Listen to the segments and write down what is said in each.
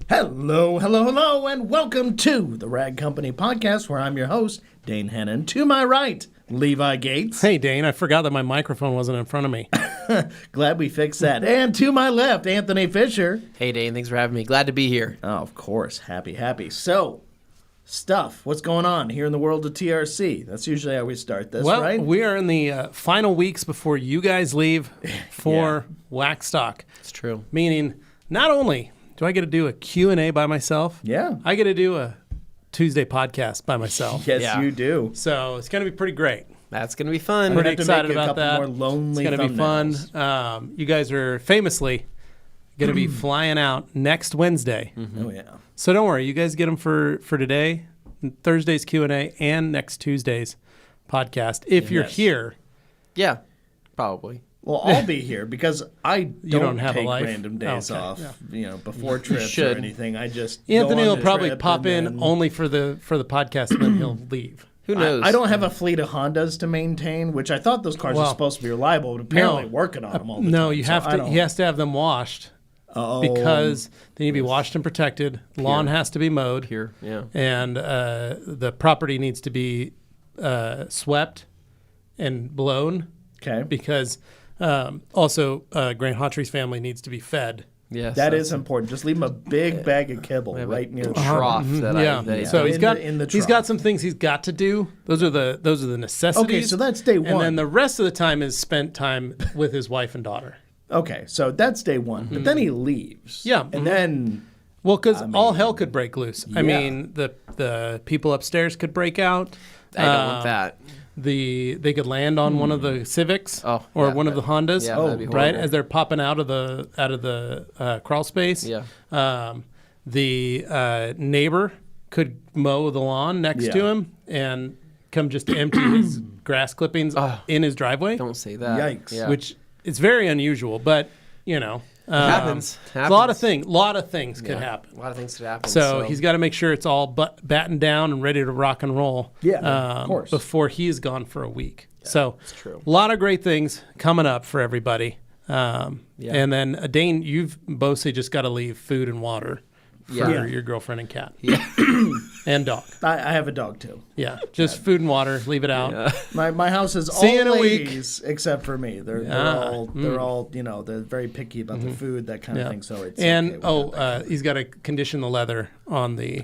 Hello, and welcome to the Rag Company Podcast, where I'm your host, Dane Hennon. To my right, Levi Gates. Hey, Dane, I forgot that my microphone wasn't in front of me. Glad we fixed that. And to my left, Anthony Fisher. Hey, Dane, thanks for having me. Glad to be here. Oh, of course. Happy. So, what's going on here in the world of TRC? That's usually how we start this, Well, right? we are in the final weeks before you guys leave for Waxstock. It's true. Meaning, not only do I get to do a Q&A by myself, Yeah. I get to do a Tuesday podcast by myself. Yes, Yeah. you do. So it's going to be pretty great. That's going to be fun. Pretty have to excited make a about couple that. more lonely It's going to be fun. thumbnails. You guys are famously going to be flying out next Wednesday. Oh, yeah. So don't worry, you guys get them for today, Thursday's Q&A, and next Tuesday's podcast. If you're Yes. here, Yeah, probably. Well, I'll be here because I don't have a take life? random days Okay, off, yeah. before trips or should. anything. I just Anthony go will on the probably trip pop and in then- only for the podcast, and then he'll leave. Who knows? I don't have a fleet of Hondas to maintain, which I thought those cars were Well, supposed to be reliable, but apparently working on them all the time. No, you so have I to. don't- He has to have them washed because they need to be washed and protected. Lawn has to be mowed, Here, yeah. and the property needs to be swept and blown. Okay. Because also Grant Hawtree's family needs to be fed. Yes, That is important. Just leave him a big bag of kibble right near the trough that Yeah. I So he's got in the he's trough. got some things he's got to do. Those are the necessities. Okay, so that's day one. And then the rest of the time is spent time with his wife and daughter. Okay, so that's day one. But then he leaves. Mm-hmm. Yeah. And then, Well, because all hell could break loose. I Yeah. mean, the people upstairs could break out. I don't want that. They could land on one of the Civics Oh, or yeah, one of the Hondas. Yeah, that'd be right horrible. as they're popping out of the crawl space. Yeah. The neighbor could mow the lawn next to Yeah. him and come just to empty his grass clippings in his driveway, Don't say that. Yikes. Yeah. which is very unusual. But you know, Happens. A lot of things could happen. A lot of things could happen. So he's got to make sure it's all battened down and ready to rock and roll. Yeah, of course. Before he's gone for a week. So that's true. a lot of great things coming up for everybody. And then Dane, you've mostly just got to leave food and water for Yeah. your girlfriend and cat Yeah. and dog. I have a dog too. Yeah, just food and water. Leave it out. My house is See you all in a week. ladies except for me. They're all they're very picky about the food, that kind of thing. So it's And okay with he's got to condition the leather on the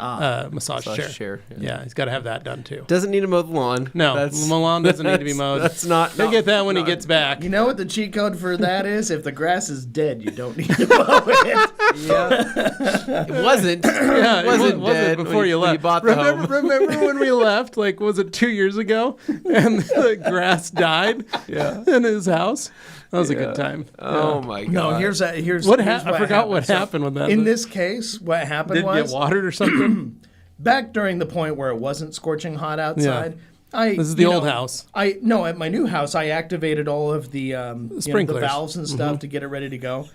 massage chair. Yeah, he's got to have that done too. Doesn't need to mow the lawn. No, Milan doesn't need to be mowed. That's not. He'll get that when he gets back. You know what the cheat code for that is? If the grass is dead, you don't need to mow it. Yeah. It wasn't. Yeah, it wasn't was dead before when you left. When you bought the home. Remember when we left? Like, was it 2 years ago? And the grass died in his house. That was a good time. Oh my god. No, here's What here's I forgot what So happened with that. in this case, what happened Did it was get watered or something? back during the point where it wasn't scorching hot outside. This is the old house. At my new house, I activated all of the the sprinklers. valves and stuff to get it ready to go.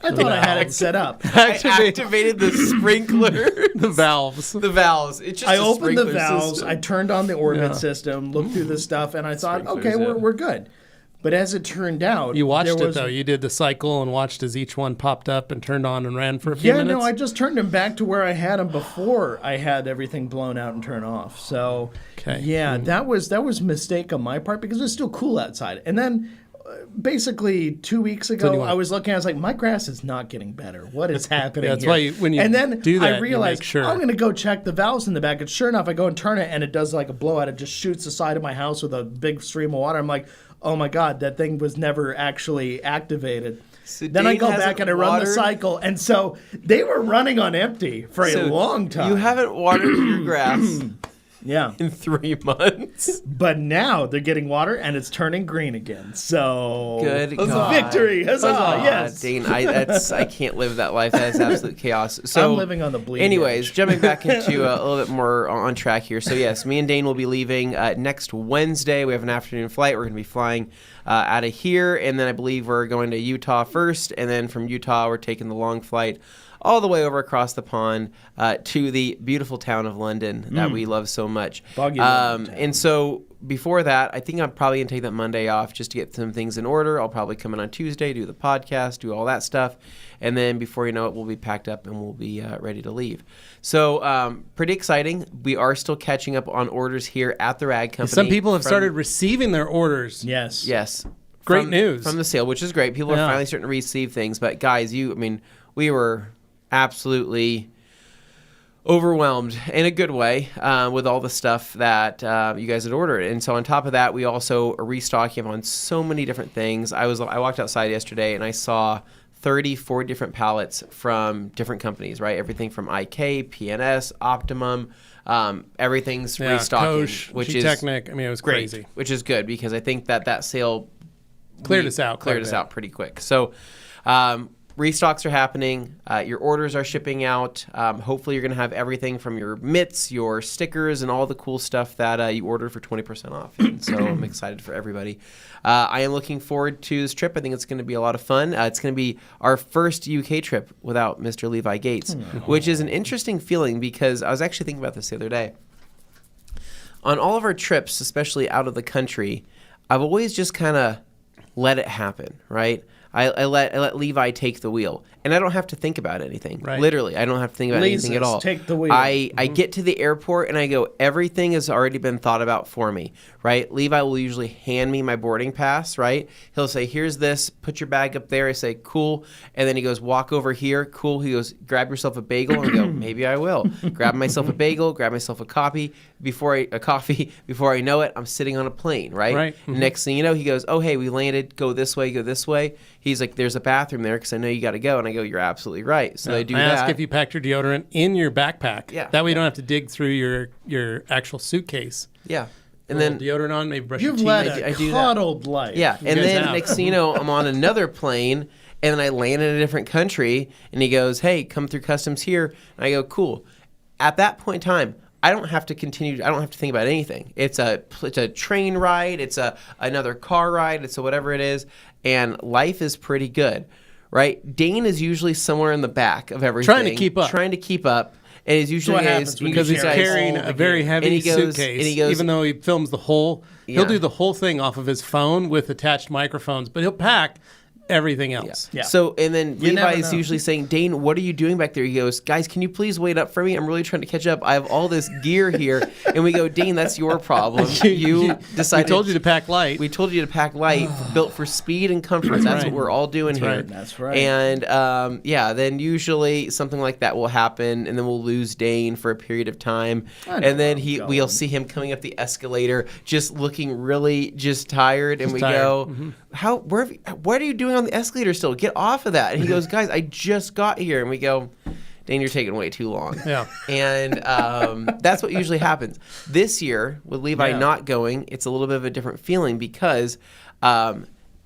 I thought I had it set up. I activated the sprinkler. The valves. The valves. It's just I a opened the sprinkler valves. system. I turned on the orbit system, looked through the stuff, and I thought, Sprinklers, okay, yeah. we're good. But as it turned out, You watched there it, though. You did the cycle and watched as each one popped up and turned on and ran for a few Yeah, minutes. no, I just turned them back to where I had them before I had everything blown out and turned off. So, Okay. yeah, that was a mistake on my part because it was still cool outside. And then, basically 2 weeks ago, I was looking. I was like, my grass is not getting better. What is happening? That's here? why when you and then do that, I realized you make sure. I'm going to go check the valves in the back. And sure enough, I go and turn it, and it does like a blowout. It just shoots the side of my house with a big stream of water. I'm like, oh my god, that thing was never actually activated. So Then I Dane go hasn't back and I run the watered- cycle, and so they were running on empty for a long time. You haven't watered your grass Yeah. in 3 months. But now they're getting water and it's turning green again. So Good Huzzah. God. Victory! Huzzah! Yes. Dane, I can't live that life. That is absolute chaos. So I'm living on the bleeding Anyways, edge. jumping back into a little bit more on track here. So yes, me and Dane will be leaving next Wednesday. We have an afternoon flight. We're going to be flying out of here, and then I believe we're going to Utah first, and then from Utah we're taking the long flight all the way over across the pond to the beautiful town of London that we love so much. And so before that, I think I'm probably going to take that Monday off just to get some things in order. I'll probably come in on Tuesday, do the podcast, do all that stuff. And then before you know it, we'll be packed up and we'll be ready to leave. So pretty exciting. We are still catching up on orders here at the Rag Company. Some people have started receiving their orders. Yes. Great news. From the sale, which is great. People are finally starting to receive things. But guys, we were absolutely overwhelmed in a good way with all the stuff that you guys had ordered. And so on top of that, we also are restocking on so many different things. I walked outside yesterday and I saw 34 different pallets from different companies, right? Everything from IK, PNS, Optimum, everything's restocking, Koch, which G-Technic. is I mean, it was great, crazy. which is good because I think that sale cleared us out pretty quick. So restocks are happening. Your orders are shipping out. Hopefully, you're going to have everything from your mitts, your stickers, and all the cool stuff that you ordered for 20% off. And so I'm excited for everybody. I am looking forward to this trip. I think it's going to be a lot of fun. It's going to be our first UK trip without Mr. Levi Gates, which is an interesting feeling because I was actually thinking about this the other day. On all of our trips, especially out of the country, I've always just kind of let it happen, right? I let Levi take the wheel, and I don't have to think about anything. Right. Literally, I don't have to think about anything at all. Take the wheel. I get to the airport, and I go, everything has already been thought about for me, right? Levi will usually hand me my boarding pass, right? He'll say, here's this, put your bag up there. I say, cool. And then he goes, walk over here, cool. He goes, grab yourself a bagel. And I go, maybe I will. Grab myself a bagel, grab myself a coffee. Before I know it, I'm sitting on a plane, right? Mm-hmm. Next thing you know, he goes, oh, hey, we landed, go this way, go this way. He's like, there's a bathroom there because I know you got to go. And I go, you're absolutely right. So I do that. I ask if you packed your deodorant in your backpack. Yeah. That way you don't have to dig through your actual suitcase. Yeah. And then then deodorant on, maybe brush You've your teeth. led I a do that. coddled life. Yeah, and guys then have. next thing you know, I'm on another plane, and then I land in a different country, and he goes, hey, come through customs here. And I go, cool. At that point in time, I don't have to continue. I don't have to think about anything. It's a train ride. It's another car ride. It's whatever it is, and life is pretty good, right? Dane is usually somewhere in the back of everything, Trying to keep up. And he's usually what happens when Because you he's carry carrying all the a very gear. heavy And he goes- suitcase. and he goes- even though he films the whole, Yeah. he'll do the whole thing off of his phone with attached microphones, but he'll pack everything else. Yeah. So, and then You Levi never is know. usually saying, Dane, what are you doing back there? He goes, guys, can you please wait up for me? I'm really trying to catch up. I have all this gear here. And we go, Dane, that's your problem. You decided. We told you to pack light. We told you to pack light, built for speed and comfort. That's what we're all doing here. right. That's right. And then usually something like that will happen, and then we'll lose Dane for a period of time, and then we'll see him coming up the escalator, just looking really just tired, and we tired. go, what are you doing on the escalator still? Get off of that. And he goes, guys, I just got here, and we go, Dane, you're taking way too long. Yeah. And that's what usually happens. This year, with Levi not going, it's a little bit of a different feeling because now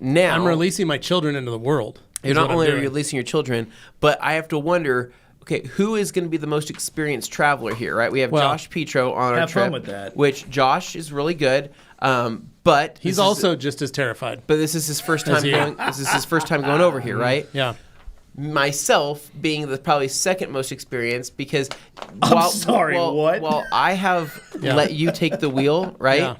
I'm releasing my children into the world. you're not only releasing your children, but I have to wonder, okay, who is going to be the most experienced traveler here, right? We have Josh Petro on our have trip. fun with that. Which Josh is really good, but He's this also just as terrified. But this is his first time he? going. This is his first time going over here, right? Yeah. Myself being the probably second most experienced because sorry, what? While I have let you take the wheel, right? Yeah.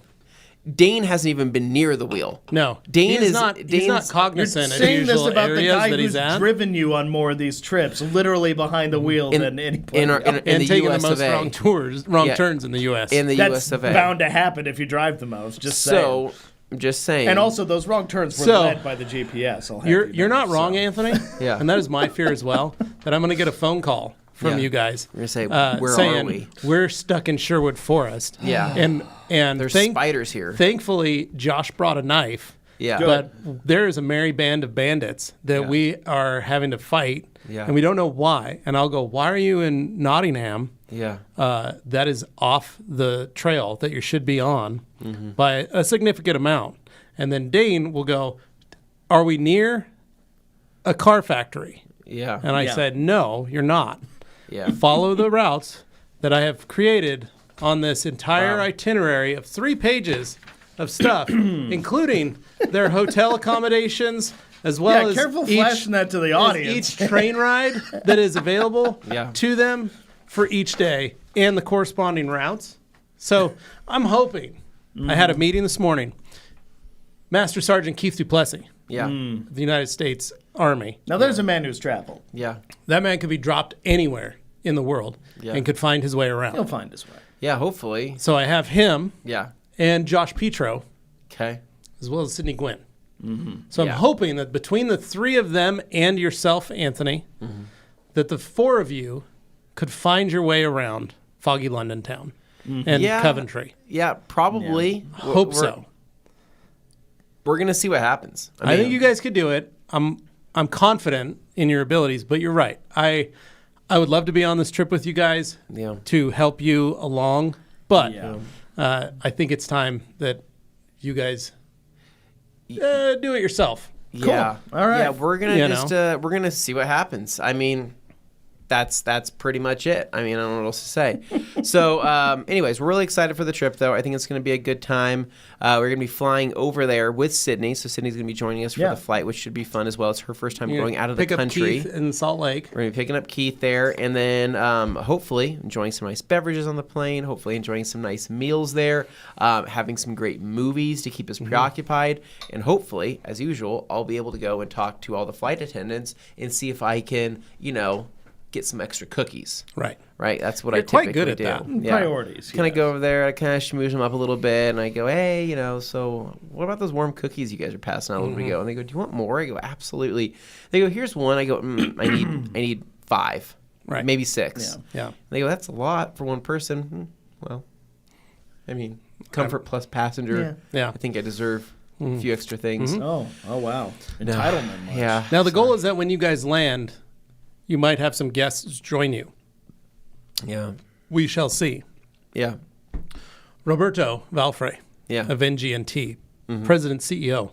Dane hasn't even been near the wheel. No. Dane he's is not Dane's- cognizant of Saying this usual about the areas guy that who's he's at. driven you on more of these trips, literally behind the wheel than anybody in else. and the taking US the most of A. wrong Yeah. turns in the U.S. In the That's US of A. bound to happen if you drive the most. Just saying. So I'm just saying. And also, those wrong turns were So, led by the GPS. I'll have You're you know, not wrong, so. Anthony. Yeah. And that is my fear as well, that I'm going to get a phone call from Yeah. you guys. You're gonna say, where saying, are we? We're stuck in Sherwood Forest. Yeah. And There's spiders here. Thankfully, Josh brought a knife. Yeah. But there is a merry band of bandits that we are having to fight, Yeah. and we don't know why. And I'll go, why are you in Nottingham? Yeah. That is off the trail that you should be on Mm-hmm. by a significant amount. And then Dane will go, are we near a car factory? Yeah. And I said, no, you're not. Yeah. Follow the routes that I have created on this entire itinerary of 3 pages of stuff, including their hotel accommodations, as well as careful flashing that to the audience. each train ride that is available Yeah. to them for each day and the corresponding routes. So I'm hoping. I had a meeting this morning. Master Sergeant Keith Duplessis, Yeah. of the United States Army. Now, there's a man who's traveled. Yeah. That man could be dropped anywhere in the world Yeah. and could find his way around. He'll find his way. Yeah, hopefully. So I have him Yeah. and Josh Petro, Okay. as well as Sidney Gwynn. So I'm Yeah. hoping that between the three of them and yourself, Anthony, that the four of you could find your way around foggy London town and Yeah. Coventry. Yeah, probably. Hope so. We're going to see what happens. I think you guys could do it. I'm confident in your abilities, but you're right. I would love to be on this trip with you guys Yeah. to help you along, but Yeah. I think it's time that you guys do it yourself. Yeah. All right. Yeah, we're going You to just we're going to see what happens. I mean, that's pretty much it. I mean, I don't know what else to say. So, anyways, we're really excited for the trip, though. I think it's going to be a good time. We're going to be flying over there with Sydney. So Sydney's going to be joining us for the flight, which should be fun as well. It's her first time You're going out of the pick country. up Keith in Salt Lake. We're going to be picking up Keith there, and then hopefully enjoying some nice beverages on the plane, hopefully enjoying some nice meals there, having some great movies to keep us preoccupied, and hopefully, as usual, I'll be able to go and talk to all the flight attendants and see if I can, get some extra cookies. Right. Right? That's what You're I typically quite good at do. that. Priorities, Kind of yeah. go over there, I kind of schmooze them up a little bit, and I go, hey, so what about those warm cookies you guys are passing out a little bit ago? And they go, do you want more? I go, absolutely. They go, here's one. I go, I need 5. Right. Maybe 6. Yeah. And they go, that's a lot for one person. Well, I mean, comfort plus passenger. Yeah. I think I deserve a few extra things. Oh wow. Entitlement. much. Yeah. Now, the goal is that when you guys land, you might have some guests join you. Yeah. We shall see. Yeah. Roberto Valfrey Yeah. of NGNT, President CEO,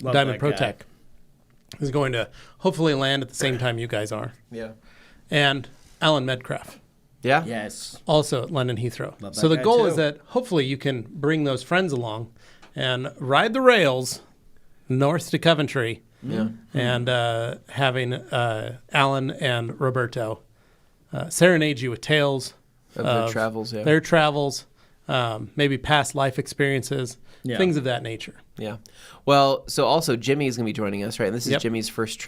Love Diamond that guy. Protec, is going to hopefully land at the same time you guys are. Yeah. And Alan Medcraft, Yeah. Yes. also at London Heathrow. Love So that the guy goal too. is that hopefully you can bring those friends along and ride the rails north to Coventry. Yeah. And having Alan and Roberto serenade you with tales Of their travels, yeah. their travels, maybe past life experiences, Yeah. things of that nature. Yeah. Well, so also Jimmy is going to be joining us, right? And this is Yep. Jimmy's first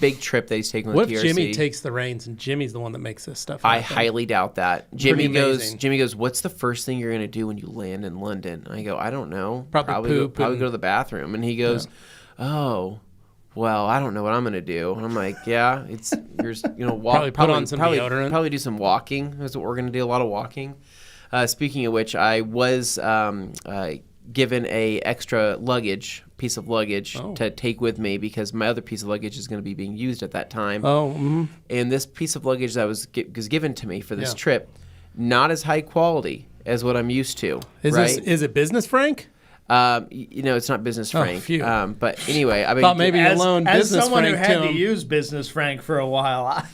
big trip that he's taking on What the if TRC. Jimmy takes the reins and Jimmy's the one that makes this stuff I happen? highly doubt that. Jimmy amazing. goes, what's the first thing you're going to do when you land in London? And I go, I don't know. Probably go, poop probably and- go to the bathroom. And he goes, oh, well, I don't know what I'm going to do. And I'm like, yeah, walk. Probably put on some deodorant. Probably do some walking. That's what we're going to do, a lot of walking. Speaking of which, I was given a extra piece of luggage to take with me because my other piece of luggage is going to be being used at that time. Oh, And this piece of luggage that was given to me for this trip, not as high quality as what I'm used to. is it business, Frank? It's not business Frank. phew. But anyway, I mean, Thought maybe you loaned As business someone Frank who had to to him. use Business Frank for a while,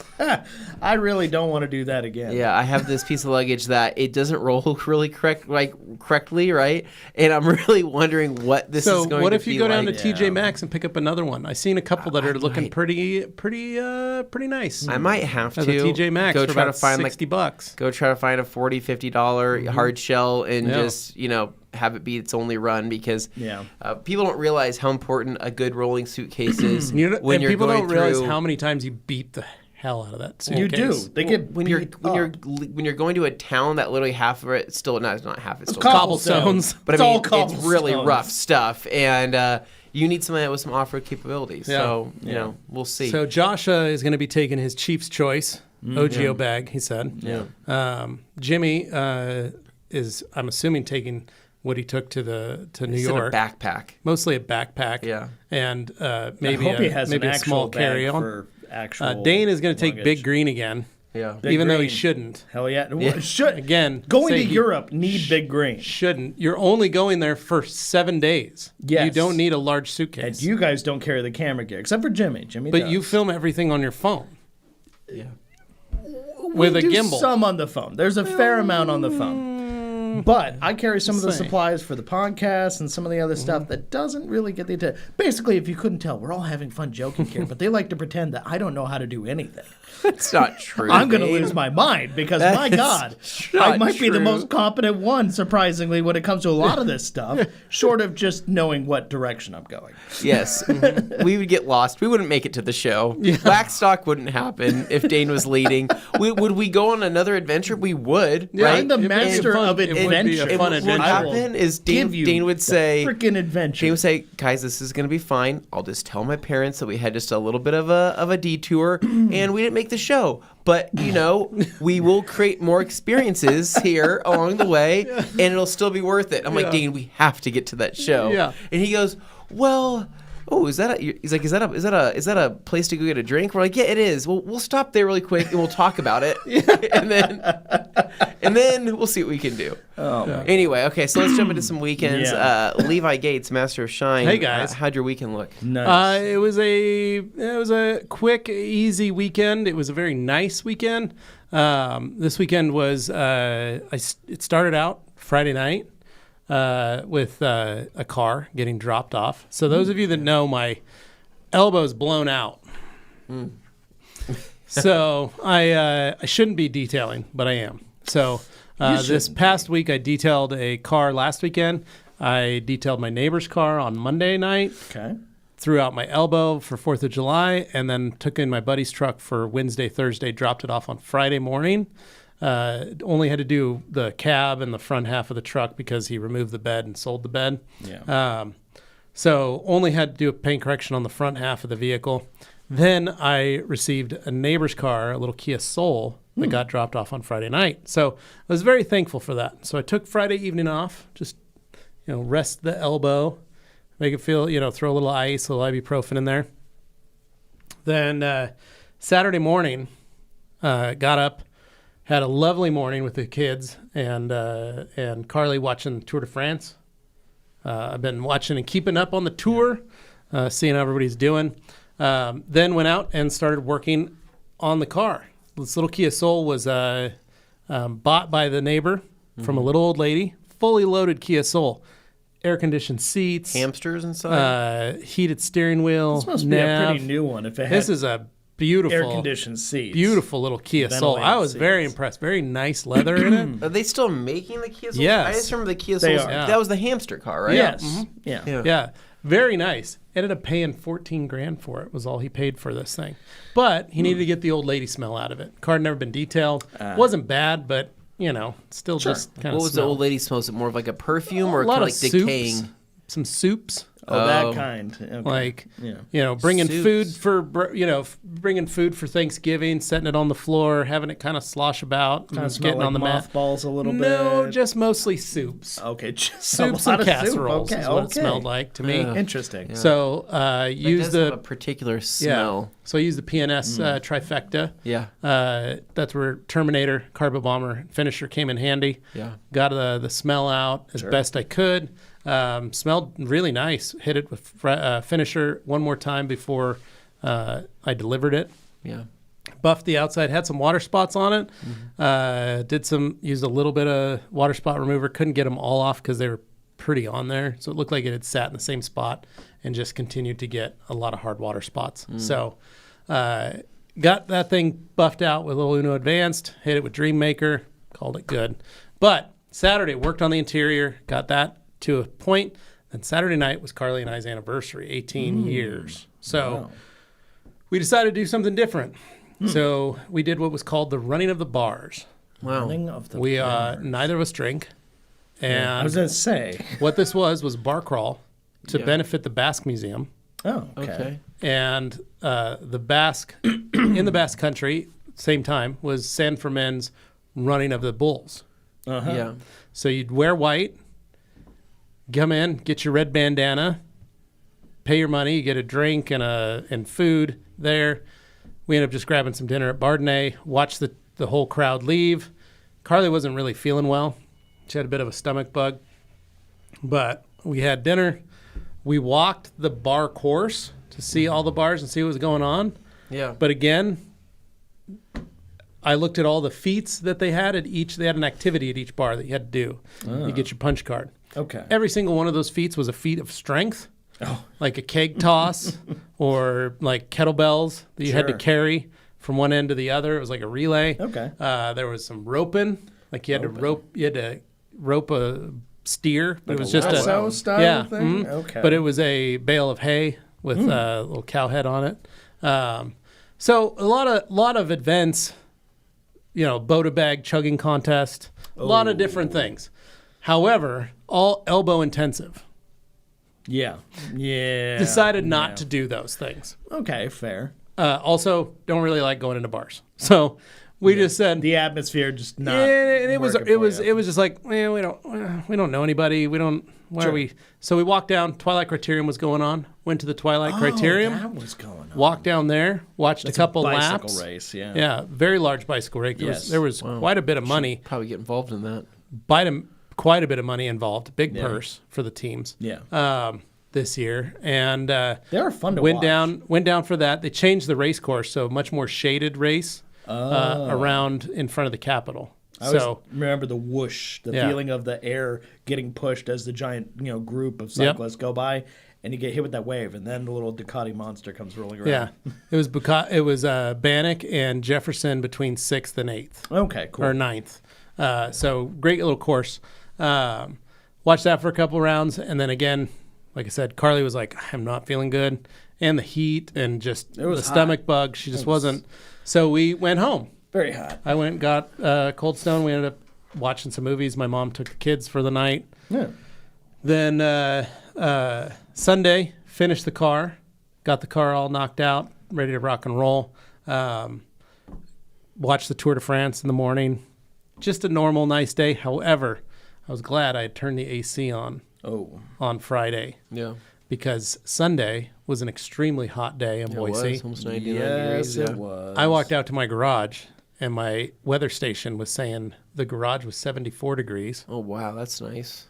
I really don't want to do that again. yeah, I have this piece of luggage that it doesn't roll really correctly, right? And I'm really wondering what this is So going what to if you be go down to like. TJ Maxx and pick up another one? I seen a couple that are looking might. pretty nice. I might have to As a TJ Maxx go for try about to find $60. go try to find a $40, $50 hard shell and Yeah. just have it be its only run because Yeah. people don't realize how important a good rolling suitcase is And when you're people going don't realize through. how many times you beat the hell out of that suitcase. You do. They get when you're going to a town that literally half of it still it's not half it's still cobblestones. but It's I mean all it's cobblestones. really rough stuff and you need something with some off-road capabilities. Yeah. So we'll see. So Joshua is going to be taking his Chief's Choice OGO bag, he said. Yeah. Jimmy is, I'm assuming, taking what he took to New It's in York. a backpack. Mostly a backpack. Yeah. And I maybe hope he has maybe an a small actual bag carry-on. for actual Dane is going to take luggage. Big Green again, Yeah. Big even though he Green. shouldn't. Hell yeah. Should Again, going say to he Europe need Big Green. Shouldn't. You're only going there for 7 days. Yes. You don't need a large And suitcase. you guys don't carry the camera gear except for Jimmy. Jimmy but does. you film everything on your phone Yeah. with we a do gimbal. some on the phone. There's a fair amount on the phone. But I carry some of the Same. supplies for the podcast and some of the other stuff that doesn't really get the attention. Basically, if you couldn't tell, we're all having fun joking here, but they like to pretend that I don't know how to do anything. It's not true. I'm going to Dane. lose my mind because, my That's God, not I might be the true. most competent one, surprisingly, when it comes to a lot of this stuff, short of just knowing what direction I'm going. Yes. We would get lost. We wouldn't make it to the show. Waxstock wouldn't happen if Dane was leading. Would we go on another adventure? We would, right? I'm the It'd be master fun- of it would be a adventure. fun What would adventure. happen is Give you Dane would say, freaking adventure. Dane would say, guys, this is going to be fine. I'll just tell my parents that we had just a little bit of a detour and we didn't make the show. But, we will create more experiences here along the way and it'll still be worth it. I'm like, Dane, we have to get to that show. Yeah. And he goes, well... Oh, is that a place to go get a drink? We're like, yeah, it is. Well, we'll stop there really quick and we'll talk about it, and then we'll see what we can do. Anyway, okay, so let's jump into some weekends. Yeah. Levi Gates, Master of Shine. Hey, guys. How'd your weekend look? Nice. It was a quick, easy weekend. It was a very nice weekend. This weekend was it started out Friday night with a car getting dropped off. So those of you that know, my elbow's blown out. So I shouldn't be detailing, but I am. So this past week I detailed a car last weekend. I detailed my neighbor's car on Monday night. Okay. Threw out my elbow for 4th of July, and then took in my buddy's truck for Wednesday, Thursday, dropped it off on Friday morning. Only had to do the cab and the front half of the truck because he removed the bed and sold the bed. Yeah. So only had to do a paint correction on the front half of the vehicle. Then I received a neighbor's car, a little Kia Soul, that got dropped off on Friday night. So I was very thankful for that. So I took Friday evening off, just rest the elbow, make it feel, throw a little ice, a little ibuprofen in there. Then Saturday morning, got up, had a lovely morning with the kids and Carly watching Tour de France. I've been watching and keeping up on the tour, seeing how everybody's doing. Then went out and started working on the car. This little Kia Soul was bought by the neighbor from a little old lady, fully loaded Kia Soul. Air-conditioned seats. Hamsters inside? Heated steering wheel. This must nav. be a pretty new one. If it had This is a beautiful, air-conditioned seats. beautiful little Kia Soul. I Ventilated was very seats. impressed. Very nice leather in it. Are they still making the Kia Souls? Yes. I just remember the Kia They Souls. are. That was the hamster car, right? Yes. Yeah. Yeah, very nice. Ended up paying $14,000 for it. Was all he paid for this thing, but he needed to get the old lady smell out of it. Car had never been detailed. Wasn't bad, but still just kind of. What was the old lady smell? Was it more of like a perfume or A lot kind of of like decaying? soups, some soups. Oh, Oh. that kind. Okay. Like, Yeah. bringing Soups. food for, bringing food for Thanksgiving, setting it on the floor, having it kind of slosh about, Kind of and smell getting like on the mat. mothballs a little No, bit. just mostly soups. Okay, just Soups a lot and of soup. casseroles Okay, is what it okay. smelled like to me. Interesting. So It use does have a the particular smell. So I use the PNS trifecta. Yeah. That's where Terminator, Carpet Bomber, and Finisher came in handy. Yeah. Got the smell out as best I could. Smelled really nice. Hit it with Finisher one more time before I delivered it. Yeah. Buffed the outside. Had some water spots on it. Used a little bit of water spot remover. Couldn't get them all off because they were pretty on there. So it looked like it had sat in the same spot and just continued to get a lot of hard water spots. So got that thing buffed out with a little Uno Advanced. Hit it with Dream Maker. Called it good. But Saturday, worked on the interior. Got that to a point. Then Saturday night was Carly and I's anniversary, 18 years. So we decided to do something different. So we did what was called the running of the bars. Wow. Running of the We bars. neither of us drink. I And was going to say. what this was bar crawl to benefit the Basque Museum. Oh, Okay. And the Basque, in the Basque country, same time, was San Fermin's running of the bulls. Uh-huh. Yeah. So you'd wear white, come in, get your red bandana, pay your money, you get a drink and food there. We ended up just grabbing some dinner at Bardenay, watched the whole crowd leave. Carly wasn't really feeling well. She had a bit of a stomach bug. But we had dinner. We walked the bar course to see all the bars and see what was going on. Yeah. But again, I looked at all the feats that they had at each. They had an activity at each bar that you had to do. You get your punch card. Okay. Every single one of those feats was a feat of strength, like a keg toss or like kettlebells that you had to carry from one end to the other. It was like a relay. Okay. There was some roping, like you had to rope a steer, but it was just lasso a style thing. Okay. But it was a bale of hay with a little cow head on it. So a lot of events, Bota bag chugging contest, a lot of different things. However, all elbow intensive. Yeah. Decided not to do those things. Okay, fair. Also, don't really like going into bars. So we just said the atmosphere just not. Yeah, and it was just like, we don't know anybody. We don't. Why are we? So we walked down. Twilight Criterium was going on. Went to the Twilight Criterium. That was going on. Walked down there. Watched a couple bicycle laps. Race, yeah. Yeah, very large bicycle race. There was quite a bit of money. Probably get involved in that. Quite a bit of money involved. Big purse for the teams. Yeah. This year, and they are fun to went watch. Went down for that. They changed the race course, so much more shaded race around in front of the Capitol. I always remember the whoosh, the feeling of the air getting pushed as the giant, group of cyclists go by, and you get hit with that wave, and then the little Ducati monster comes rolling around. Yeah, it was Bannock and Jefferson between 6th and 8th. Okay, cool. Or 9th. So great little course. Watched that for a couple rounds, and then again, like I said, Carly was like, I'm not feeling good, and the heat and just the stomach bug. She just wasn't. So we went home. Very hot. I went and got Cold Stone. We ended up watching some movies. My mom took the kids for the night. Yeah. Then Sunday, finished the car. Got the car all knocked out, ready to rock and roll. Watched the Tour de France in the morning. Just a normal, nice day. However, I was glad I had turned the AC on Friday. Yeah. Because Sunday was an extremely hot day in Boise. It was almost 99 degrees. Yes, it was. I walked out to my garage, and my weather station was saying the garage was 74 degrees. Oh, wow. That's nice.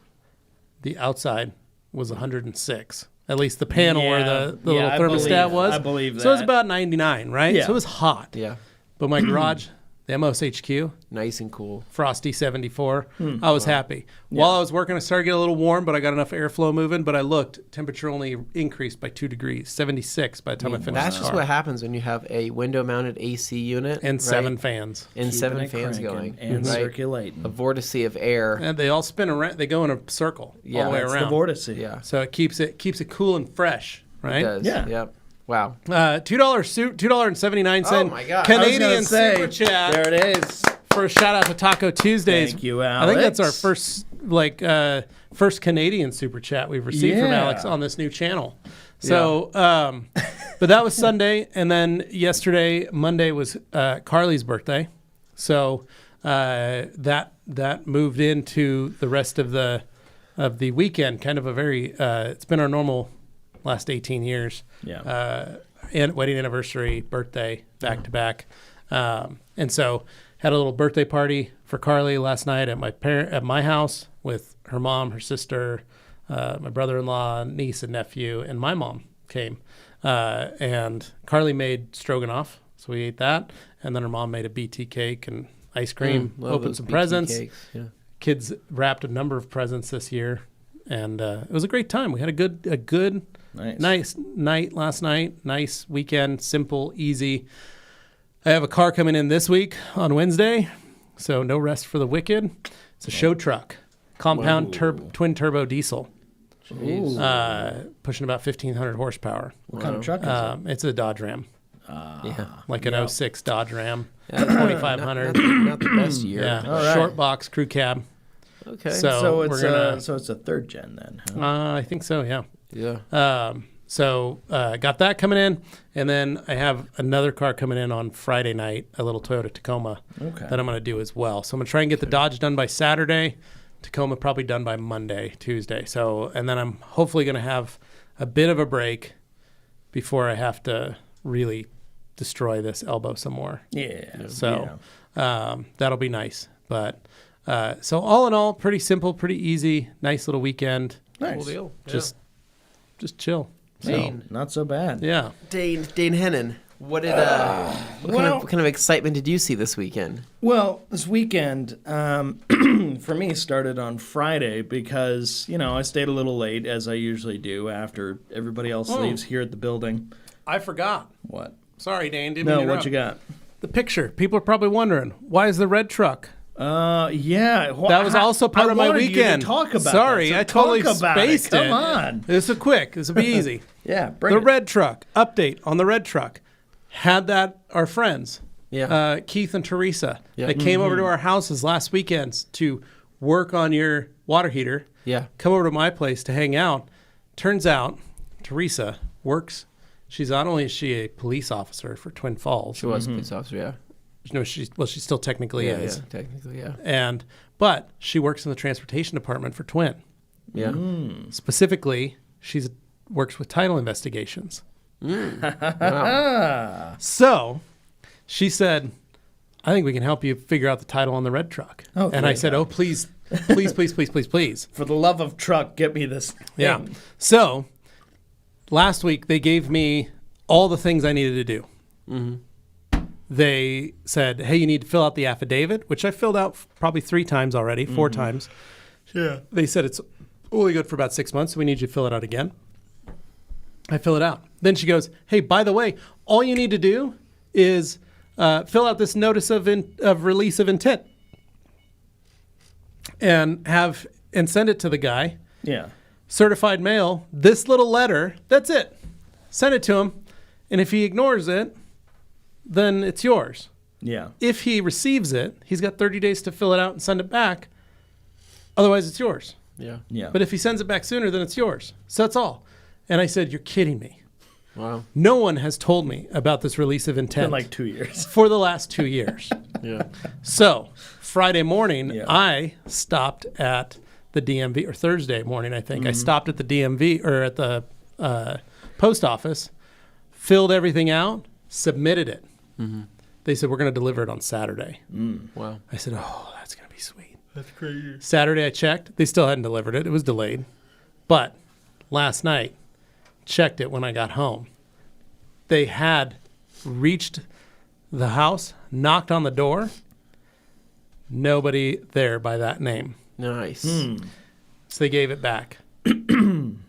The outside was 106. At least the panel where the little thermostat was. I believe that. So it was about 99, right? Yeah. So it was hot. Yeah. But my garage, the MOS HQ, nice and cool. Frosty 74. I was happy. While I was working, I started to get a little warm, but I got enough airflow moving. But I looked, temperature only increased by 2 degrees, 76 by the time I finished That's the just car. what happens when you have a window-mounted AC unit. And 7 fans. And Keeping 7 it fans cranking going. and circulating. A vortice of air. And they all spin around. They go in a circle all the way That's around. the vortice. Yeah. So it keeps it cool and fresh, right? It does. Yeah. Yep. Wow. $2.79 Oh my God. Canadian Super Chat. There it is. For a shout out to Taco Tuesdays. Thank you, I think that's our Alex. first Canadian Super Chat we've received from Yeah. Alex on this new channel. So, but that was Sunday, and then Monday was Carly's birthday. So that moved into the rest of the weekend. Kind of a very it's been our normal last 18 years. Yeah. And wedding anniversary, birthday, back to back, and so had a little birthday party for Carly last night at my house with her mom, her sister, my brother-in-law, niece and nephew, and my mom came. And Carly made stroganoff, so we ate that, and then her mom made a BT cake and ice cream. Opened some BT presents. cakes, yeah. Kids wrapped a number of presents this year, and it was a great time. We had a good. Nice night last night. Nice weekend. Simple, easy. I have a car coming in this week on Wednesday, so no rest for the wicked. It's a show truck, compound twin turbo diesel, pushing about 1,500 horsepower. What kind of truck is it? It's a Dodge Ram, like an 06 Dodge Ram, Yeah, 2,500. Not the best year. Yeah, All right. short box crew cab. Okay. So we're gonna. it's a third gen then. Huh? I think so. Yeah. Yeah. So got that coming in, and then I have another car coming in on Friday night, a little Toyota Tacoma that I'm going to do as well. So I'm going to try and get the Dodge done by Saturday, Tacoma probably done by Monday, Tuesday. So, and then I'm hopefully going to have a bit of a break before I have to really destroy this elbow some more. Yeah. So that'll be nice. But so all in all, pretty simple, pretty easy, nice little weekend. Nice. Cool deal. Just chill. Dane, not so bad. Yeah. Dane Hennon. What kind of excitement did you see this weekend? Well, this weekend for me started on Friday because, I stayed a little late as I usually do after everybody else leaves here at the building. I forgot. What? Sorry, Dane. Didn't mean to what interrupt. you got? The picture. People are probably wondering, why is the red truck? Yeah. Well, That was also part of my wanted weekend. You to talk about Sorry, that, so I totally talk about spaced it. Come on. This is quick. This will be easy. Yeah, bring The it. red truck. Update on the red truck. Had that our friends, Yeah. Keith and Teresa, Yeah. they came over to our houses last weekends to work on your water heater. Yeah. Come over to my place to hang out. Turns out, Teresa works. She's not only is she a police officer for Twin Falls. She was a police officer, yeah. No, she still technically is. Yeah, technically, yeah. But she works in the transportation department for Twin. Yeah. Specifically, she's works with title investigations. Wow. So she said, I think we can help you figure out the title on the red truck. Oh, and I great. said, oh, please, please, please, please, please, please. For the love of truck, get me this thing. Yeah. So last week they gave me all the things I needed to do. They said, hey, you need to fill out the affidavit, which I filled out probably 3 times already, 4 times. Yeah. They said it's only good for about 6 months, so we need you to fill it out again. I fill it out. Then she goes, hey, by the way, all you need to do is fill out this notice of release of intent and send it to the guy. Yeah. Certified mail, this little letter, that's it. Send it to him. And if he ignores it, then it's yours. Yeah. If he receives it, he's got 30 days to fill it out and send it back. Otherwise, it's yours. Yeah. Yeah. But if he sends it back sooner, then it's yours. So that's all. And I said, you're kidding me. Wow. No one has told me about this release of It's been intent like 2 years. for the last 2 years. Yeah. So Friday morning, Yeah. I stopped at the DMV, or Thursday morning, I think. I stopped at the DMV, or at the post office, filled everything out, submitted it. They said, we're going to deliver it on Saturday. Wow. I said, oh, that's going to be sweet. That's crazy. Saturday I checked. They still hadn't delivered it. It was delayed. But last night, checked it when I got home. They had reached the house, knocked on the door. Nobody there by that name. Nice. So they gave it back.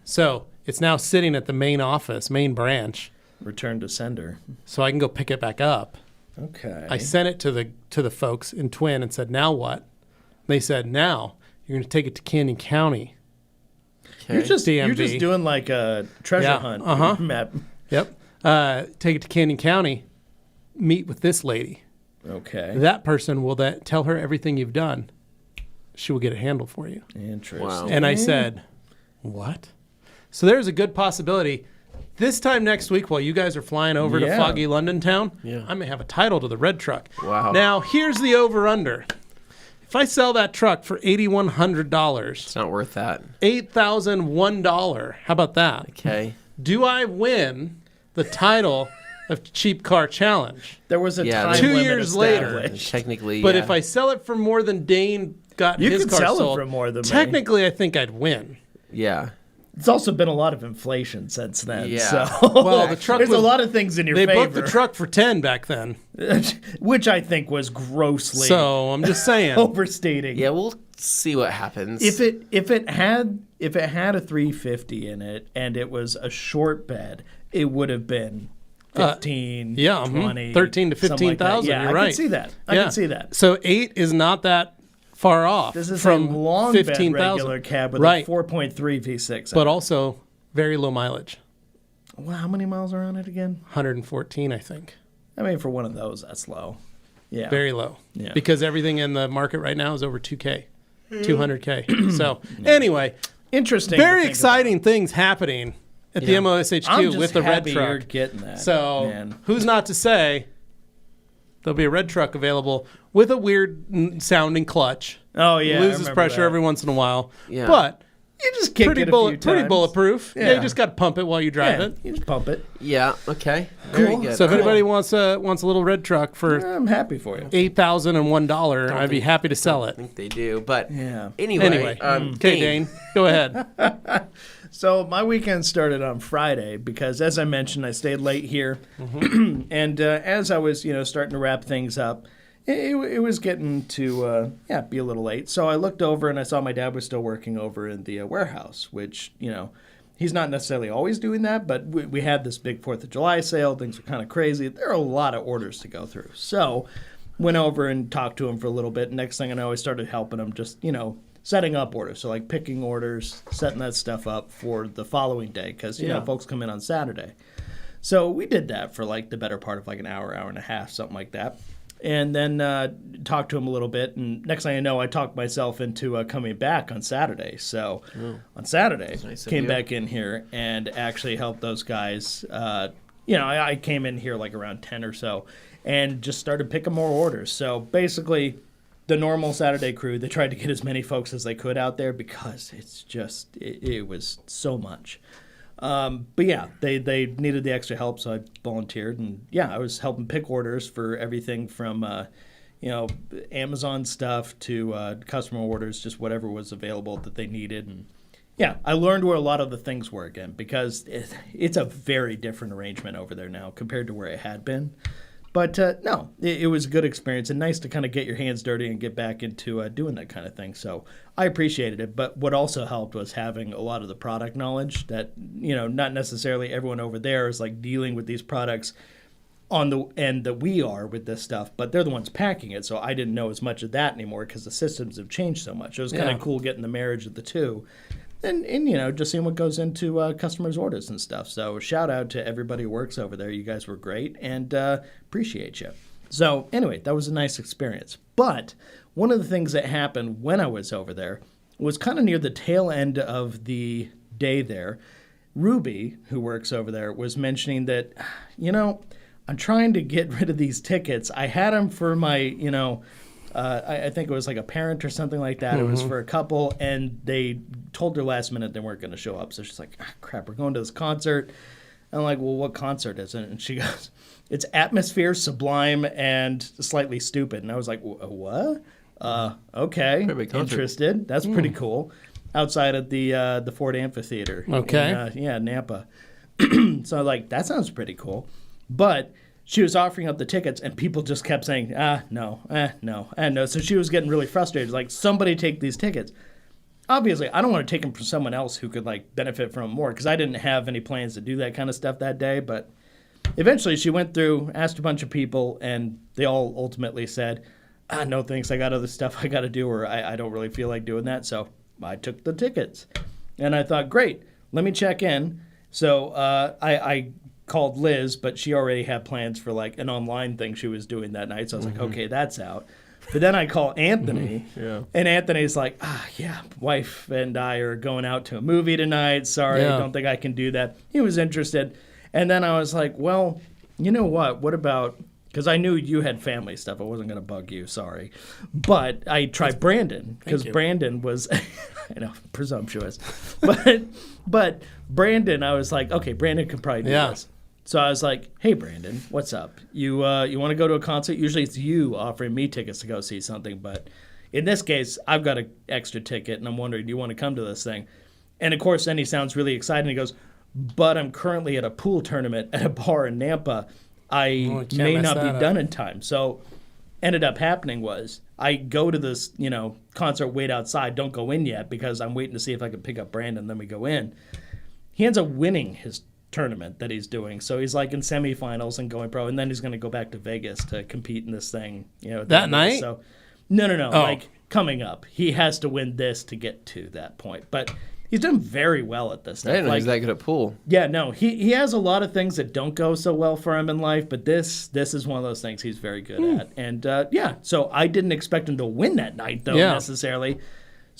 So it's now sitting at the main office, main branch, Return to sender. so I can go pick it back up. Okay. I sent it to the folks in Twin and said, now what? They said, now you're going to take it to Canyon County. You're just DMV. doing like a treasure Yeah, hunt map. Yep. Take it to Canyon County, meet with this lady. Okay. That person will then tell her everything you've done. She will get it handled for you. Interesting. Wow. And I said, what? So there's a good possibility this time next week while you guys are flying over to Yeah. foggy London town, Yeah. I may have a title to the red truck. Wow. Now, here's the over-under. If I sell that truck for $8,100, It's not worth that. $8,001, how about that? Okay. Do I win the title of Cheap Car Challenge? There was a Yeah, time 2 limit years later. established. Technically, But yeah. if I sell it for more than Dane got You his could car sell it sold, for more than me. technically I think I'd win. Yeah. It's also been a lot of inflation since then. Yeah. So Well, the truck there's was- a lot of things in your They favor. booked the truck for 10 back then. Which I think was grossly So I'm just saying. overstating. Yeah, we'll see what happens. If it had a 350 in it and it was a short bed, it would have been 15, yeah, 20, 13 to something like that. 15,000. Yeah, You're I right. can see that. I Yeah. can see that. So 8 is not that far off This is from a long bed 15,000. regular cab with Right. a 4.3 V6. But also very low mileage. Well, how many miles are on it again? 114, I think. I mean, for one of those, that's low. Yeah. Very low. Yeah. Because everything in the market right now is over 2K, 200K. So anyway, Interesting. very to think exciting things happening at the Yeah. MOSHQ about. I'm just with the red happy you're truck. getting that. So man. who's not to say there'll be a red truck available with a weird sounding clutch. Oh yeah, I Loses remember pressure that. every once in a while. Yeah. But You just kick it a few times. Pretty bulletproof. Yeah, Yeah. you just got to pump it while you drive it. You just pump it. Yeah. Okay. Very Cool. good. So if anybody wants a little red truck for I'm happy for you. $8,001, I'd be happy to sell I it. think they do. But Yeah. anyway. Okay, Dane, go ahead. So my weekend started on Friday because, as I mentioned, I stayed late here, and as I was, starting to wrap things up, it was getting to be a little late. So I looked over and I saw my dad was still working over in the warehouse, which he's not necessarily always doing that, but we had this big 4th of July sale. Things were kind of crazy. There are a lot of orders to go through. So went over and talked to him for a little bit. Next thing I know, I started helping him just setting up orders. So like picking orders, setting that stuff up for the following day because folks come in on Saturday. So we did that for like the better part of like an hour and a half, something like that. And then talked to him a little bit. And next thing I know, I talked myself into coming back on Saturday. So on Saturday, came back in here and actually helped those guys. I came in here like around 10 or so and just started picking more orders. So basically, the normal Saturday crew, they tried to get as many folks as they could out there because it's just, it was so much. But yeah, they needed the extra help, so I volunteered, and yeah, I was helping pick orders for everything from Amazon stuff to customer orders, just whatever was available that they needed. And yeah, I learned where a lot of the things were again because it's a very different arrangement over there now compared to where it had been. But no, it was a good experience and nice to kind of get your hands dirty and get back into doing that kind of thing. So I appreciated it. But what also helped was having a lot of the product knowledge that, not necessarily everyone over there is like dealing with these products on the end that we are with this stuff, but they're the ones packing it. So I didn't know as much of that anymore because the systems have changed so much. It was kind of cool getting the marriage of the two. And just seeing what goes into customers' orders and stuff. So shout out to everybody who works over there. You guys were great and appreciate you. So anyway, that was a nice experience. But one of the things that happened when I was over there was kind of near the tail end of the day there. Ruby, who works over there, was mentioning that, I'm trying to get rid of these tickets. I had them for my, I think it was like a parent or something like that. Mm-hmm. It was for a couple, and they told her last minute they weren't going to show up. So she's like, crap, we're going to this concert. And I'm like, well, what concert is it? And she goes, it's Atmosphere, Sublime, and Slightly Stupid. And I was like, what? Okay, interested. That's pretty cool. Outside of the Ford Amphitheater. Okay. In, Nampa. So I'm like, that sounds pretty cool. But she was offering up the tickets, and people just kept saying, no. So she was getting really frustrated. Like, somebody take these tickets. Obviously, I don't want to take them from someone else who could, benefit from them more, because I didn't have any plans to do that kind of stuff that day. But eventually, she went through, asked a bunch of people, and they all ultimately said, no thanks, I got other stuff I got to do, or I don't really feel like doing that. So I took the tickets. And I thought, great, let me check in. So I called Liz, but she already had plans for an online thing she was doing that night. So I was like, okay, that's out. But then I call Anthony, and Anthony's like, wife and I are going out to a movie tonight. Sorry, I don't think I can do that. He was interested. And then I was like, well, you know what? What about, because I knew you had family stuff. I wasn't going to bug you, sorry. But I tried Brandon, because Brandon was, presumptuous. But Brandon, I was like, okay, Brandon could probably do this. So I was like, hey, Brandon, what's up? You want to go to a concert? Usually it's you offering me tickets to go see something. But in this case, I've got an extra ticket, and I'm wondering, do you want to come to this thing? And, of course, then he sounds really excited. And he goes, but I'm currently at a pool tournament at a bar in Nampa. I may not be done in time. So ended up happening was I go to this, concert, wait outside, don't go in yet because I'm waiting to see if I can pick up Brandon, then we go in. He ends up winning his tournament that he's doing. So he's in semifinals and going pro, and then he's going to go back to Vegas to compete in this thing. That night? So no. Coming up. He has to win this to get to that point. But he's done very well at this stuff. I didn't know he's that good at pool. Yeah, no. He has a lot of things that don't go so well for him in life, but this is one of those things he's very good at. And so I didn't expect him to win that night, though, necessarily.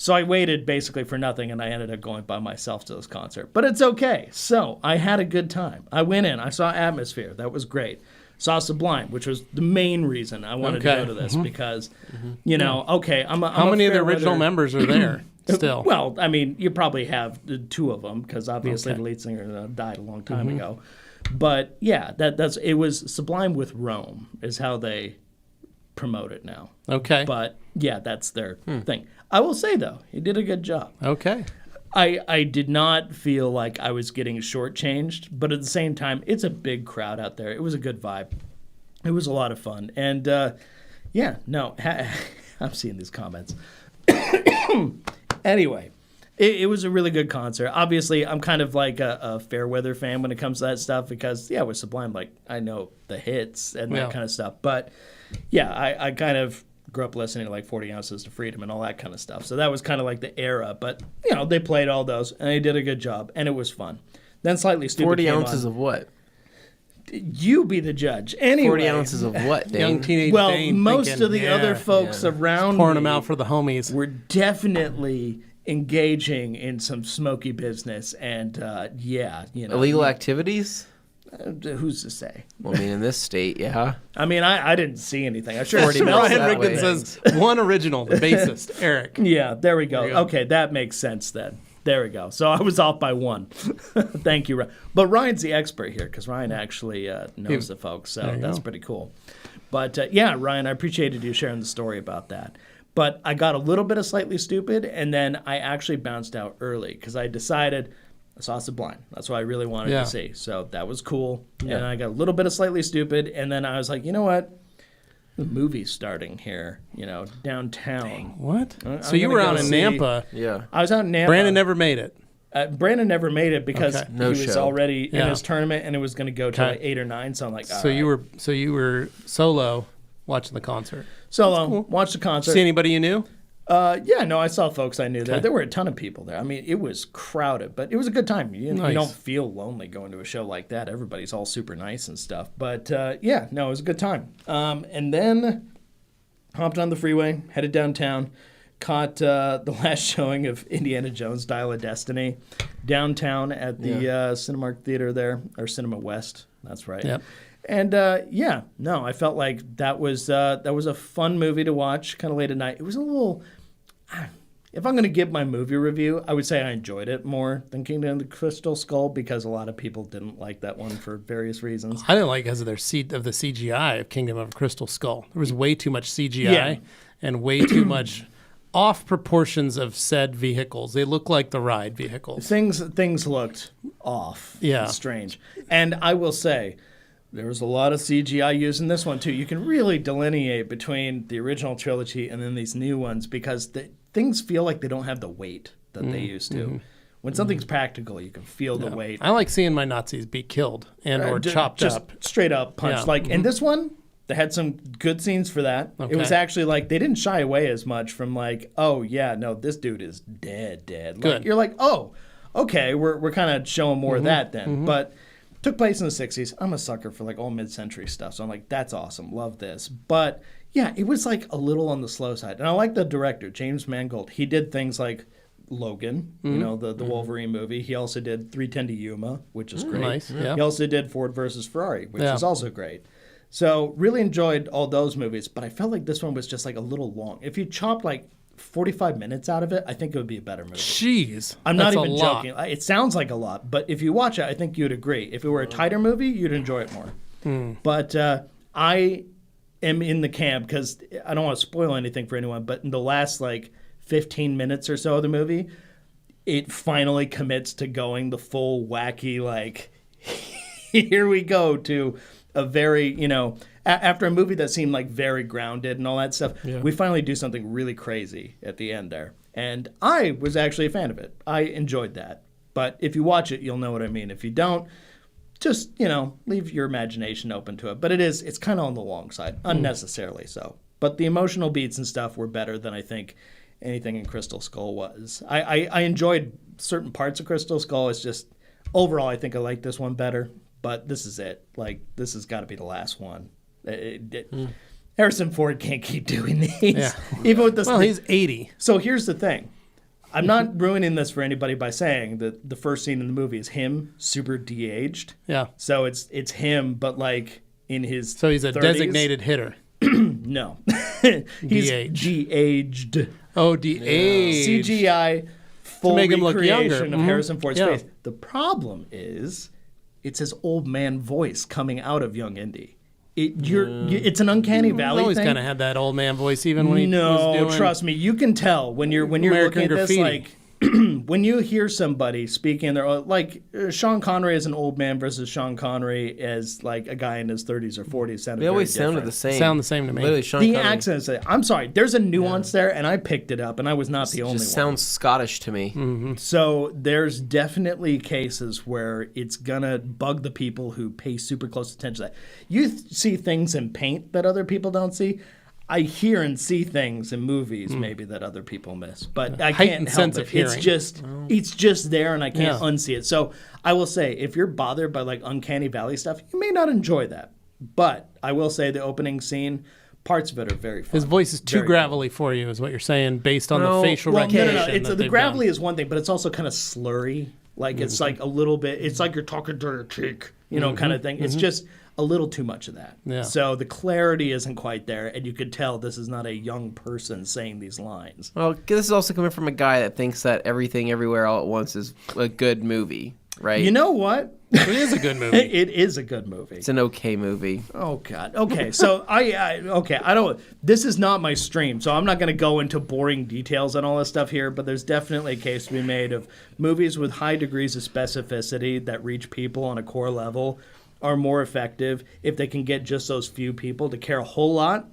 So I waited basically for nothing, and I ended up going by myself to this concert. But it's okay. So I had a good time. I went in. I saw Atmosphere. That was great. Saw Sublime, which was the main reason I wanted to go to this because, I'm How many of the original members are there? still. Well, I mean, you probably have the two of them because obviously Okay. the lead singer died a long time ago. But yeah, it was Sublime with Rome is how they promote it now. Okay. But yeah, that's their thing. I will say though, he did a good job. Okay. I did not feel like I was getting shortchanged, but at the same time, it's a big crowd out there. It was a good vibe. It was a lot of fun. And I'm seeing these comments. Anyway, it was a really good concert. Obviously, I'm kind of like a fair weather fan when it comes to that stuff because, with Sublime, like, I know the hits and that kind of stuff. But, yeah, I kind of grew up listening to, like, 40 Ounces to Freedom and all that kind of stuff. So that was kind of like the era. But, they played all those, and they did a good job, and it was fun. Then Slightly Stupid 40 came ounces on. of what? You be the judge. Anyway. 40 ounces of what, Dane? Young teenage Well, Dane most thinking, of the other folks around pouring me them out for the homies. were definitely engaging in some smoky business, and Illegal activities? who's to say? Well, I mean, in this state, yeah. I mean, I didn't see anything. I sure 40 smelled mils Ryan that Rickman way. says one original, the bassist, Eric. Yeah, there we go. There you go. Okay, that makes sense then. There we go. So I was off by one. Thank you, Ryan. But Ryan's the expert here because Ryan actually knows the folks, so you that's go. pretty cool. But Ryan, I appreciated you sharing the story about that. But I got a little bit of Slightly Stupid, and then I actually bounced out early because I decided I saw Sublime. That's what I really wanted to see. So that was cool. And I got a little bit of Slightly Stupid, and then I was like, you know what? The movie's starting here, downtown. What? I'm So you gonna were go out in see- Nampa. Yeah. I was out in Nampa. Brandon never made it. Brandon never made it because Okay. No he was show. already in Yeah. his tournament, and it was going to go to Okay. like 8 or 9. So I'm like, So you were solo watching the concert. solo. Watched the concert. See anybody you knew? I saw folks I knew there. Okay. There were a ton of people there. I mean, it was crowded, but it was a good time. You Nice. don't feel lonely going to a show like that. Everybody's all super nice and stuff. But it was a good time. And then hopped on the freeway, headed downtown, caught the last showing of Indiana Jones Dial of Destiny downtown at the Cinemark Theater there, or Cinema West. That's right. Yep. And I felt like that was a fun movie to watch, kind of late at night. It was a little. If I'm going to give my movie review, I would say I enjoyed it more than Kingdom of the Crystal Skull because a lot of people didn't like that one for various reasons. I didn't like because of the CGI of Kingdom of Crystal Skull. There was way too much CGI and way too much off proportions of said vehicles. They look like the ride vehicles. Things looked off. Yeah. Strange. And I will say, there was a lot of CGI used in this one too. You can really delineate between the original trilogy and then these new ones because things feel like they don't have the weight that they used to. When something's practical, you can feel the weight. I like seeing my Nazis be killed and or chopped just up. straight up punched. Yeah. Like in this one, they had some good scenes for that. It was Okay. actually like they didn't shy away as much from like, oh yeah, no, this dude is dead. Like, Good. you're like, oh, okay, we're kind of showing more of that then. But took place in the 60s. I'm a sucker for like all mid-century stuff, so I'm like, that's awesome, love this. But yeah, it was like a little on the slow side, and I like the director, James Mangold. He did things like Logan, the Wolverine movie. He also did 3:10 to Yuma, which is great. Nice, yeah. He also did Ford versus Ferrari, which Yeah. is also great. So really enjoyed all those movies, but I felt like this one was just like a little long. If you chopped like 45 minutes out of it, I think it would be a better movie. Jeez. I'm not that's even a lot. joking. It sounds like a lot, but if you watch it, I think you'd agree. If it were a tighter movie, you'd enjoy it more. But I am in the camp because I don't want to spoil anything for anyone, but in the last like 15 minutes or so of the movie, it finally commits to going the full wacky, like, here we go to a very, after a movie that seemed like very grounded and all that stuff, we finally do something really crazy at the end there. And I was actually a fan of it. I enjoyed that. But if you watch it, you'll know what I mean. If you don't, just, leave your imagination open to it. But it's kind of on the long side, unnecessarily so. But the emotional beats and stuff were better than I think anything in Crystal Skull was. I enjoyed certain parts of Crystal Skull. It's just, overall, I think I like this one better. But this is it. Like, this has got to be the last one. Harrison Ford can't keep doing these. Yeah. Even with this. Well, he's 80. So here's the thing. I'm not ruining this for anybody by saying that the first scene in the movie is him super de-aged. Yeah. So it's him, but like in his So he's a 30s. designated hitter. No. He's De-aged. de-aged. Oh, de-aged. CGI full make him look recreation younger. of Harrison Ford's Yeah. face. The problem is it's his old man voice coming out of young Indy. It's an uncanny valley He's always thing. kind of had that old man voice, even when he was doing... trust me, you can tell when you're American looking at Graffiti. this, like when you hear somebody speaking, they're like Sean Connery as an old man versus Sean Connery as like a guy in his 30s or 40s. Sounded They always very sounded different. the same. Sound the same to me. Literally, Sean The Connery accents. I'm sorry. There's a nuance there, and I picked it up, and I was not the only one. just sounds Scottish to me. So there's definitely cases where it's gonna bug the people who pay super close attention to that. You see things in paint that other people don't see. I hear and see things in movies maybe that other people miss, but I Heightened can't sense help of it. It's just there, and I can't Yeah. unsee it. So I will say, if you're bothered by like uncanny valley stuff, you may not enjoy that. But I will say the opening scene, parts of it are very fun. His voice is too Very gravelly for you, is what you're saying, based on No, the facial Well, recognition. no. It's, that the they've gravelly done. is one thing, but it's also kind of slurry. Like it's like a little bit. It's like you're talking to your cheek, kind of thing. It's just a little too much of that. Yeah. So the clarity isn't quite there, and you could tell this is not a young person saying these lines. Well, this is also coming from a guy that thinks that Everything Everywhere All at Once is a good movie, right? You know what? It is a good movie. It is a good movie. It's an okay movie. Oh God. Okay. So I don't. This is not my stream, so I'm not going to go into boring details and all this stuff here. But there's definitely a case to be made of movies with high degrees of specificity that reach people on a core level are more effective if they can get just those few people to care a whole lot,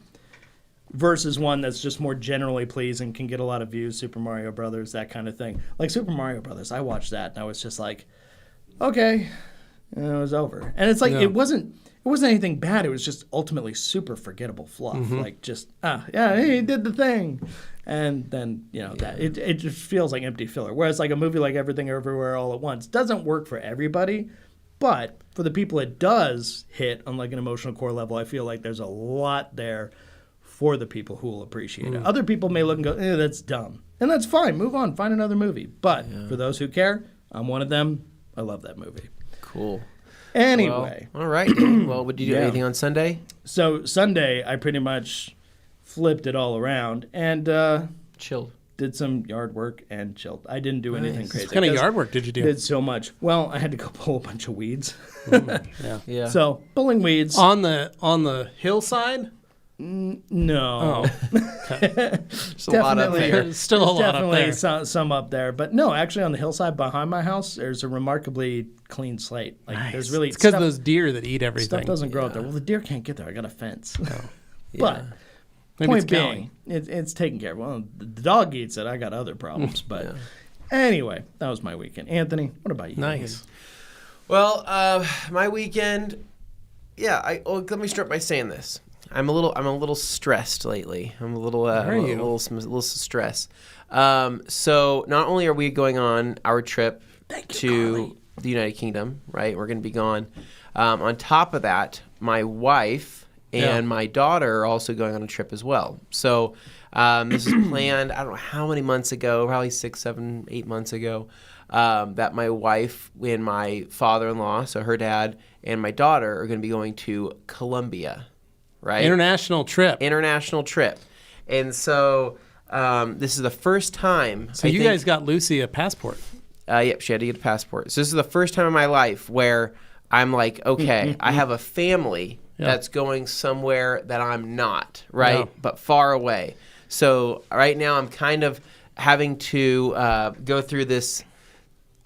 versus one that's just more generally pleasing, can get a lot of views. Super Mario Brothers, that kind of thing. Like Super Mario Brothers, I watched that and I was just like, okay, and it was over. And it's like it wasn't anything bad. It was just ultimately super forgettable fluff. Like just yeah, he did the thing, and then that it just feels like empty filler. Whereas like a movie like Everything Everywhere All at Once doesn't work for everybody, but for the people it does hit on like an emotional core level, I feel like there's a lot there for the people who will appreciate it. Other people may look and go, that's dumb, and that's fine. Move on, find another movie. But for those who care, I'm one of them. I love that movie. Cool. Anyway. Well, all right. Well, would you do Yeah. anything on Sunday? So Sunday, I pretty much flipped it all around and Chilled. did some yard work and chilled. I didn't do anything crazy. What kind of 'cause yard work did you do? Did so much. Well, I had to go pull a bunch of weeds. Yeah. Yeah. So pulling weeds. On the hillside? No. There's a lot up there. There's still a lot up definitely there. some up there. But no, actually on the hillside behind my house, there's a remarkably clean slate. Like there's really It's because stuff, those deer that eat everything. stuff doesn't grow up there. Well, the deer can't get there. I got a fence. Oh. But Maybe point it's Callie. being, it's taken care of. Well, the dog eats it. I got other problems. But anyway, that was my weekend. Anthony, what about you? Nice. Well, my weekend. Yeah. Let me start by saying this. I'm a little stressed lately. I'm a little stressed. So not only are we going on our trip to the United Kingdom, right? We're going to be gone. On top of that, my wife and my daughter are also going on a trip as well. So this is planned, I don't know how many months ago, probably 6, 7, 8 months ago, that my wife and my father-in-law, so her dad, and my daughter are going to be going to Colombia. Right? International trip. And so this is the first time. So you guys got Lucy a passport. Yep, she had to get a passport. So this is the first time in my life where I'm like, okay, I have a family that's going somewhere that I'm not, right? Yeah. But far away. So right now I'm kind of having to go through this,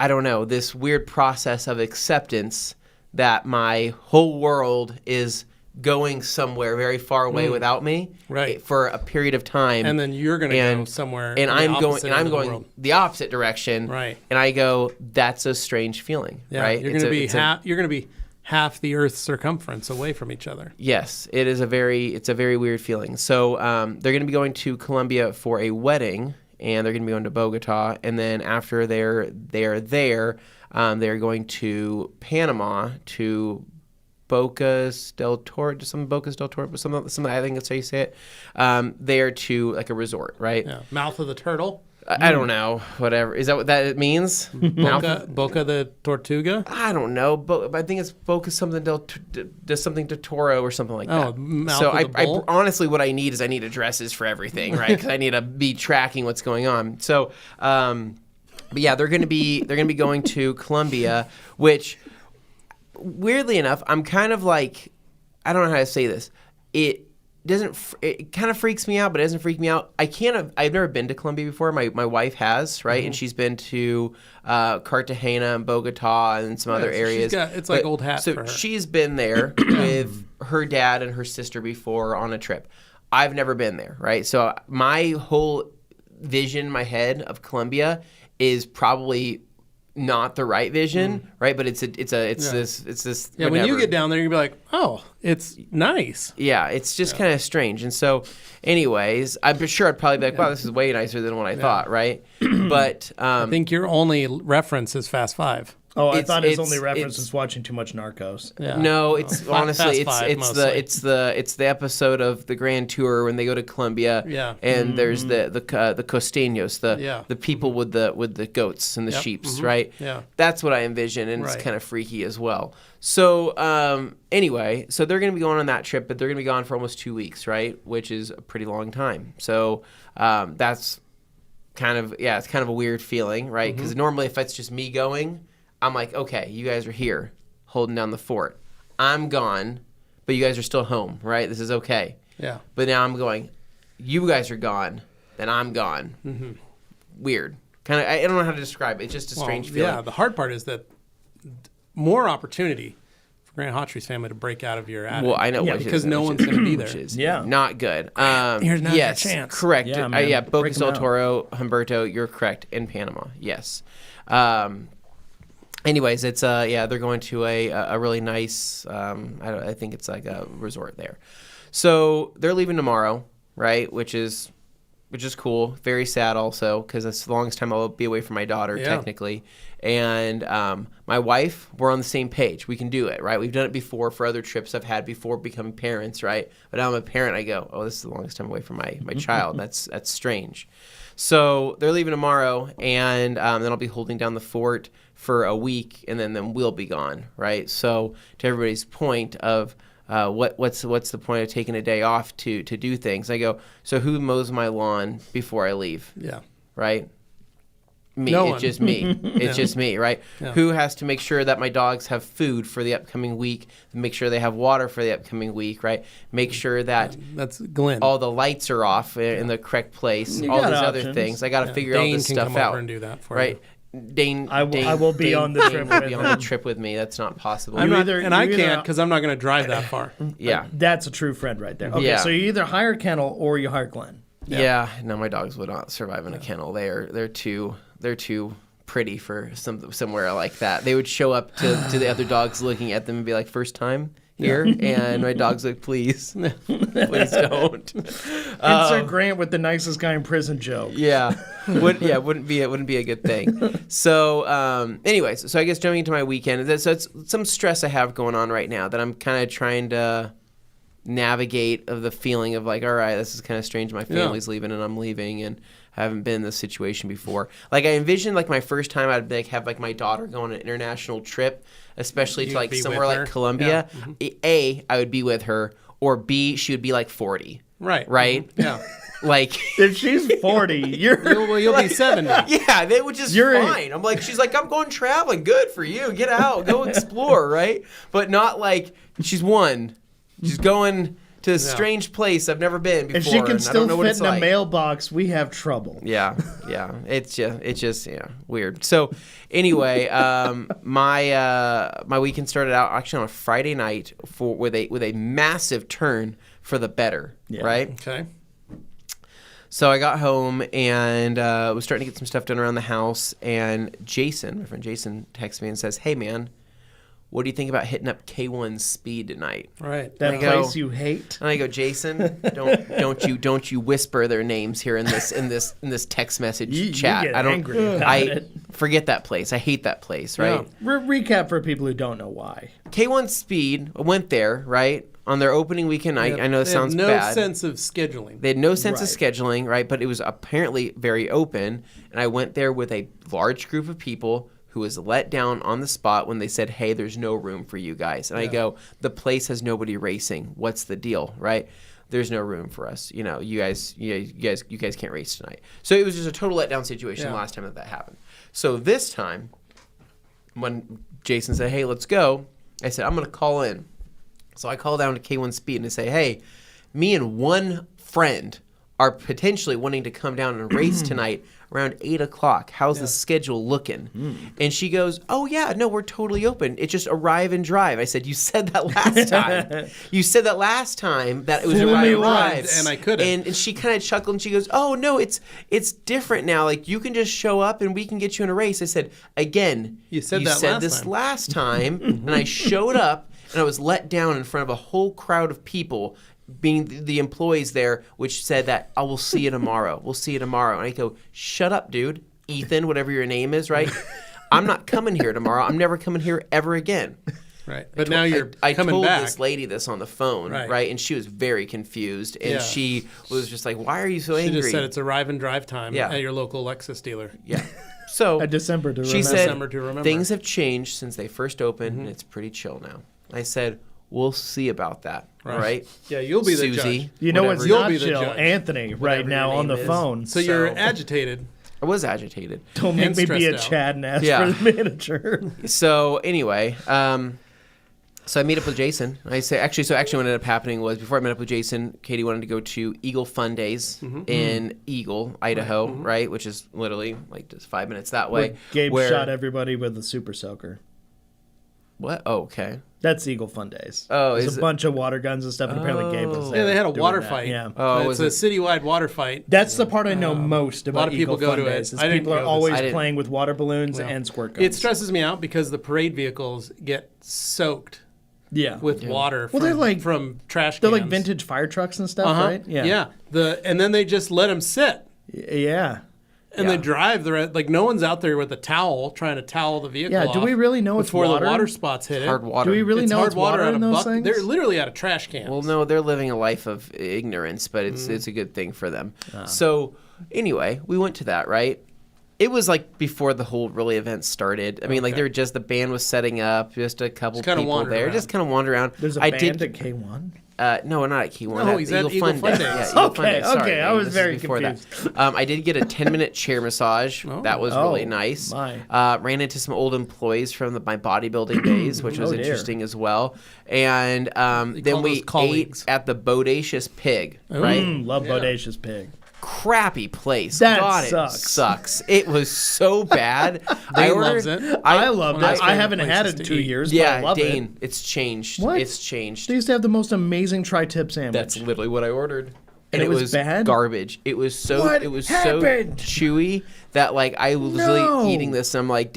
I don't know, this weird process of acceptance that my whole world is going somewhere very far away without me, right, for a period of time, and then you're going to go somewhere, and I'm going world. the opposite direction, right? And I go, that's a strange feeling, right? You're going to be half the Earth's circumference away from each other. Yes, it's a very weird feeling. So they're going to be going to Colombia for a wedding, and they're going to be going to Bogota, and then after they're there, they're going to Panama to Bocas del Toro, I think that's how you say it. There to like a resort, right? Yeah. Mouth of the Turtle. I don't know. Whatever. Is that what that means? Boca the Tortuga? I don't know. But I think it's Boca something does something to Toro or something like that. Mouth So of the bull? I honestly, what I need is addresses for everything, right? Because I need to be tracking what's going on. So, but yeah, they're gonna be going to Colombia, which weirdly enough, I'm kind of like, I don't know how to say this. It kind of freaks me out, but it doesn't freak me out. I've never been to Colombia before. My wife has, right? And she's been to Cartagena and Bogota and some other areas. It's like old hat for her. So she's been there with her dad and her sister before on a trip. I've never been there, right? So my whole vision in my head of Colombia is probably not the right vision, right? But it's this. Yeah, when you get down there, you'll be like, oh, it's nice. Yeah, it's just kind of strange. And so, anyways, I'm sure I'd probably be like, wow, this is way nicer than what I thought, right? But I think your only reference is Fast Five. Oh, I thought his only reference was watching too much Narcos. Yeah. No, it's honestly Fast it's the episode of the Grand Tour when they go to Colombia. Yeah. And there's the costeños, the people with the goats and the sheeps, right? Yeah. That's what I envision, and it's kind of freaky as well. So anyway, so they're going to be going on that trip, but they're going to be gone for almost 2 weeks, right? Which is a pretty long time. So that's kind of it's kind of a weird feeling, right? Because normally if it's just me going, I'm like, okay, you guys are here holding down the fort. I'm gone, but you guys are still home, right? This is okay. Yeah. But now I'm going, you guys are gone, then I'm gone. Mm-hmm. Weird. Kind of, I don't know how to describe it. It's just a strange feeling. Yeah, the hard part is that more opportunity for Grant Hawtrey's family to break out of your attic. Well, I know. Because no one's going to be there. Which is Yeah. not good. Here's not yes, your chance. Correct. Yeah, man. Bocas Break 'em del out. Toro, Humberto, you're correct. In Panama, yes. Anyways, it's they're going to a really nice. I think it's like a resort there. So they're leaving tomorrow, right? Which is cool. Very sad also because it's the longest time I'll be away from my daughter technically. And my wife, we're on the same page. We can do it, right? We've done it before for other trips I've had before becoming parents, right? But now I'm a parent. I go, oh, this is the longest time away from my child. That's strange. So they're leaving tomorrow, and then I'll be holding down the fort for a week, and then we'll be gone, right? So to everybody's point of what's the point of taking a day off to do things? I go, so who mows my lawn before I leave? Yeah. Right? Me. No it's one. just me. It's just me, right? Yeah. Who has to make sure that my dogs have food for the upcoming week, make sure they have water for the upcoming week, right? Make sure that That's Glenn. all the lights are off in the correct place, You all got these other options. things. I got to figure all Dane this can stuff come out. over and do that for right? Dane, I will be on the trip will with be on him. the trip with me. That's not possible. you. You And either- I you either- can't because I'm not going to drive that far. Yeah. That's a true friend right there. Okay, Yeah. so you either hire Kennel or you hire Glenn. Yeah. No, my dogs would not survive in a kennel. They're too pretty for somewhere like that. They would show up to the other dogs looking at them and be like, first time here? And my dog's like, please don't. Insert Grant with the nicest guy in prison joke. Yeah. Wouldn't be a good thing. So, anyways, so I guess jumping into my weekend, so it's some stress I have going on right now that I'm kind of trying to navigate of the feeling of like, all right, this is kind of strange. My family's leaving and I'm leaving, and I haven't been in this situation before. Like I envisioned like my first time I'd like have like my daughter go on an international trip, especially to like be somewhere with like her? Colombia. Yeah. A, I would be with her, or B, she would be like 40. Right. Right? Yeah. Like If she's 40, You'll be 70. yeah, that was just You're fine. I'm like, she's like, I'm going traveling. Good for you. Get out. Go explore, right? But not like she's one. She's going to a strange place I've never been before. if she can and I still don't know what fit it's in a like. mailbox, we have trouble. Yeah. It's just weird. So anyway, my weekend started out actually on a Friday night with a massive turn for the better. Yeah. Right. Okay. So I got home and was starting to get some stuff done around the house. And my friend Jason, texts me and says, "Hey man, what do you think about hitting up K1 Speed tonight?" Right. That I go- place you hate. And I go, "Jason, don't you whisper their names here in this text message You chat. get I don't angry about I it. forget that place. I hate that place, right?" Yeah. Recap for people who don't know why. K1 Speed, I went there, right? On their opening weekend, I know this sounds no bad. sense of scheduling. They had no sense of scheduling, right? But it was apparently very open. And I went there with a large group of people who was let down on the spot when they said, hey, there's no room for you guys. And I go, the place has nobody racing. What's the deal, right? There's no room for us. You guys can't race tonight. So it was just a total letdown situation the last time that happened. So this time, when Jason said, hey, let's go, I said, I'm going to call in. So I call down to K1 Speed and I say, hey, me and one friend are potentially wanting to come down and race tonight around 8 o'clock. How's the schedule looking? And she goes, oh, yeah, no, we're totally open. It's just arrive and drive. I said, you said that last time. You said that last time that it was arrive and drive. And I couldn't. And she kind of chuckled and she goes, oh, no, it's different now. Like, you can just show up and we can get you in a race. I said, again, you said this last time. And I showed up and I was let down in front of a whole crowd of people, being the employees there, which said that, I will see you tomorrow. We'll see you tomorrow. And I go, shut up, dude. Ethan, whatever your name is, right? I'm not coming here tomorrow. I'm never coming here ever again. Right. But now you're coming back. I told this lady this on the phone, right? And she was very confused. And she was just like, why are you so angry? She just said it's arrive and drive time at your local Lexus dealer. Yeah. So a December to remember. She said, things have changed since they first opened, and it's pretty chill now. I said, we'll see about that, right? Yeah, you'll be the Susie, judge. You know what's You'll not be the chill? judge. Anthony right now on the phone. So you're agitated. I was agitated. Don't make me be a out. Chad and ask for the manager. So anyway, so I meet up with Jason. Actually, what ended up happening was before I met up with Jason, Katie wanted to go to Eagle Fun Days in Eagle, Idaho, right? Which is literally like just 5 minutes that way. Gabe shot everybody with a super soaker. What? Oh, okay. That's Eagle Fun Days. Oh, there's a bunch of water guns and stuff, and apparently Gabe was there. Yeah, they had a water that. fight. Yeah. Oh, it's a citywide water fight. That's the part I know most about a lot of people Eagle go Fun to Days. it. People are always playing with water balloons and squirt guns. It stresses me out because the parade vehicles get soaked with water from trash cans. They're like vintage fire trucks and stuff, right? Yeah. And then they just let them sit. Yeah. And they drive no one's out there with a towel trying to towel the vehicle off. Do we really know it's before water? the water spots hit it? Hard water. Do we really know it's water out in of those things? They're literally out of trash cans. Well, no, they're living a life of ignorance, but it's a good thing for them. So anyway, we went to that, right? It was like before the whole really event started. I mean, like the band was setting up, just a couple people there, around. just kind of wander around. There's a band at K1? No, not at K1. No, he's at Eagle Fun Days. Yeah, Eagle Fun Days. Sorry, I was this very is before confused. That. I did get a 10-minute chair massage. That was really nice. Ran into some old employees from my bodybuilding days, which was interesting as well. And then we ate at the Bodacious Pig, right? Love Bodacious Pig. Crappy place. That God, sucks. It was so bad. Dane loves it. I loved it. I haven't had it in 2 years, but I love Dane, it. it's changed. What? It's changed. They used to have the most amazing tri-tip sandwich. That's literally what I ordered. And it was bad? Garbage. It was so What so happened? chewy that like I was literally eating this and I'm like,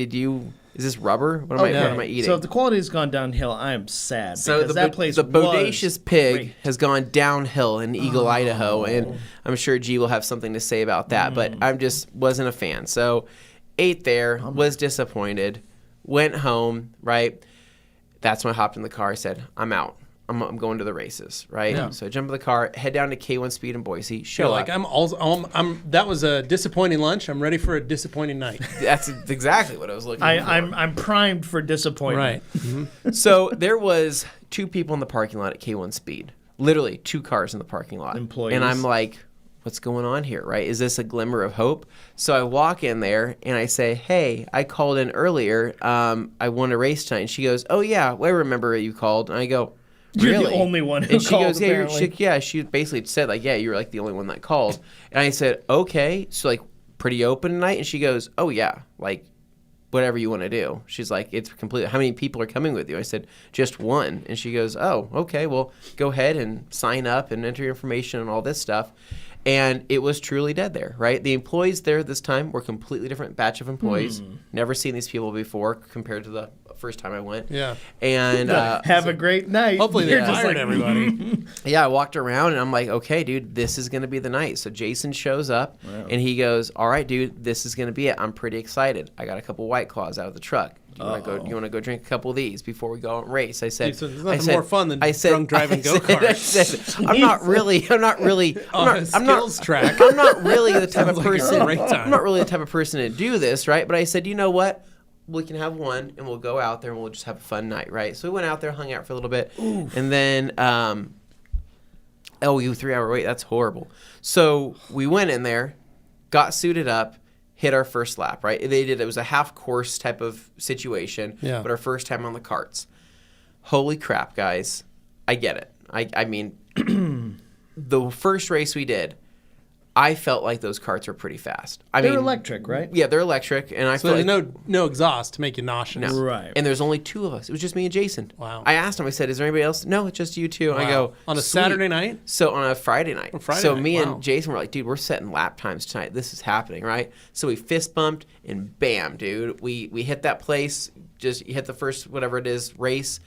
is this rubber? What am I eating? So if the quality has gone downhill, I am sad. So because that place the Bodacious Pig great. has gone downhill in Eagle, Idaho, and I'm sure G will have something to say about that. But I just wasn't a fan. So ate there, was disappointed, went home. Right, that's when I hopped in the car. I said, I'm out. I'm going to the races, right? Yeah. So I jump in the car, head down to K1 Speed in Boise. That was a disappointing lunch. I'm ready for a disappointing night. That's exactly what I was looking for. I'm primed for disappointment. Right. Mm-hmm. So there was 2 people in the parking lot at K1 Speed. Literally 2 cars in the parking lot. Employees. And I'm like, what's going on here, right? Is this a glimmer of hope? So I walk in there and I say, hey, I called in earlier. I won a race tonight. And she goes, oh, yeah, well, I remember you called. And I go, You're really? the only one who and she called, goes, apparently. she basically said, like, yeah, you were like the only one that called. And I said, okay, so like pretty open tonight? And she goes, oh, yeah, like whatever you want to do. She's like, it's complete. How many people are coming with you? I said, just 1. And she goes, oh, okay, well, go ahead and sign up and enter your information and all this stuff. And it was truly dead there, right? The employees there this time were a completely different batch of employees. Never seen these people before compared to the first time I went. Yeah. And have a great night. Hopefully they fired everybody. Yeah, I walked around and I'm like, okay, dude, this is going to be the night. So Jason shows up and he goes, all right, dude, this is going to be it. I'm pretty excited. I got a couple White Claws out of the truck. you want to go drink a couple of these before we go out and race? I said, there's nothing more fun than drunk driving go-karts. I said, I'm not really track. I'm not really the type of Sounds like a person. great time. I'm not really the type of person to do this, right? But I said, you know what? We can have one, and we'll go out there, and we'll just have a fun night, right? So we went out there, hung out for a little bit, and then, 3-hour wait, that's horrible. So we went in there, got suited up, hit our first lap, right? It was a half course type of situation, but our first time on the karts. Holy crap, guys. I get it. I mean, the first race we did, I felt like those karts were pretty fast. They're electric, right? Yeah, they're electric, and I feel there's like no exhaust to make you nauseous. no. Right. And there's only two of us. It was just me and Jason. Wow. I asked him. I said, "Is there anybody else?" No, it's just you two. Wow. I go on a "Sweet." Saturday night. So on a Friday night. Wow. Me and Jason were like, "Dude, we're setting lap times tonight. This is happening, right?" So we fist bumped, and bam, dude, we hit that place. Just hit the first whatever it is race.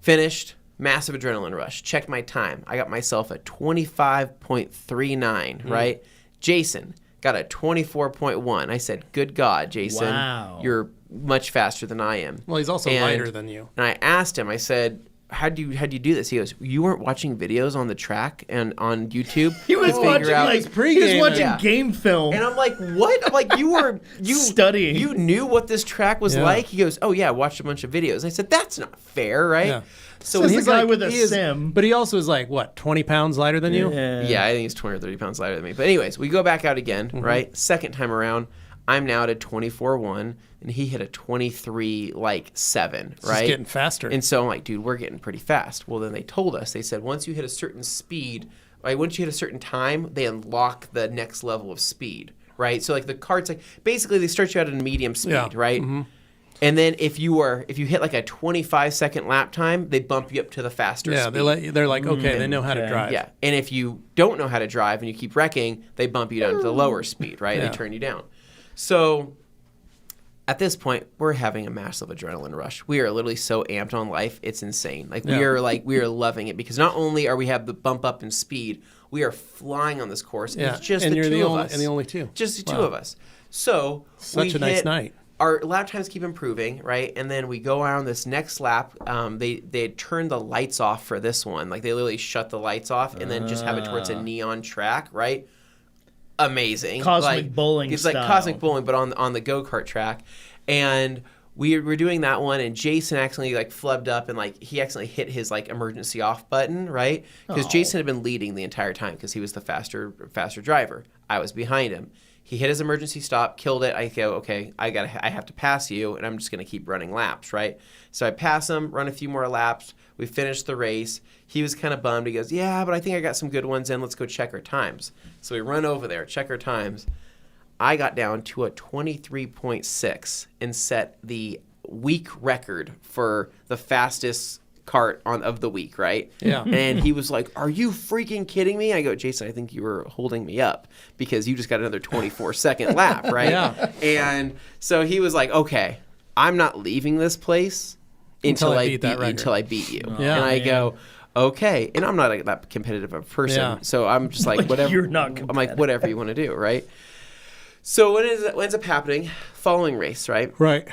Finished. Massive adrenaline rush. Checked my time. I got myself a 25.39. Right. Jason got a 24.1. I said, "Good God, Jason, wow. You're much faster than I am." Well, he's also lighter than you. And I asked him, I said, how'd you do this? He goes, "You weren't watching videos on the track and on YouTube?" He was watching game film. And I'm like, "What?" I'm like, "You were studying. You knew what this track was like?" He goes, "Oh yeah, I watched a bunch of videos." I said, "That's not fair, right?" Yeah. So he's the guy with a sim. But he also is like, what, 20 pounds lighter than you? Yeah, I think he's 20 or 30 pounds lighter than me. But anyways, we go back out again, right? Second time around, I'm now at a 24.1, and he hit a 23.7, right? He's getting faster. And so I'm like, dude, we're getting pretty fast. Well, then they told us, they said, once you hit a certain speed, right, once you hit a certain time, they unlock the next level of speed, right? So like the karts, like basically they start you out at a medium speed, right? Mm-hmm. And then if you hit like a 25-second lap time, they bump you up to the faster speed. Yeah, they're like, okay, they know how to drive. Yeah, and if you don't know how to drive and you keep wrecking, they bump you down to the lower speed, right? They turn you down. So at this point, we're having a massive adrenaline rush. We are literally so amped on life, it's insane. Like we are loving it because not only are we have the bump up in speed, we are flying on this course. And it's just the two of us. And the only two. Just the two of us. So such a nice night. Our lap times keep improving, right? And then we go around this next lap. They had turned the lights off for this one. Like they literally shut the lights off and then just have it towards a neon track, right? Amazing. Cosmic bowling It's style. like cosmic bowling, but on the go-kart track. And we were doing that one, and Jason accidentally like flubbed up and like he accidentally hit his like emergency off button, right? Because Jason had been leading the entire time because he was the faster driver. I was behind him. He hit his emergency stop, killed it. I go, okay, I have to pass you, and I'm just gonna keep running laps, right? So I pass him, run a few more laps. We finished the race. He was kind of bummed. He goes, "Yeah, but I think I got some good ones in. Let's go check our times." So we run over there, check our times. I got down to a 23.6 and set the week record for the fastest kart of the week, right? Yeah. And he was like, "Are you freaking kidding me?" I go, "Jason, I think you were holding me up because you just got another 24-second lap, right?" Yeah. And so he was like, "Okay, I'm not leaving this place until I beat you." Yeah. And I go, "Okay." And I'm not that competitive a person, Yeah. so I'm just like whatever. You're not competitive. I'm like, whatever you want to do, right? So what ends up happening? Following race, right? Right.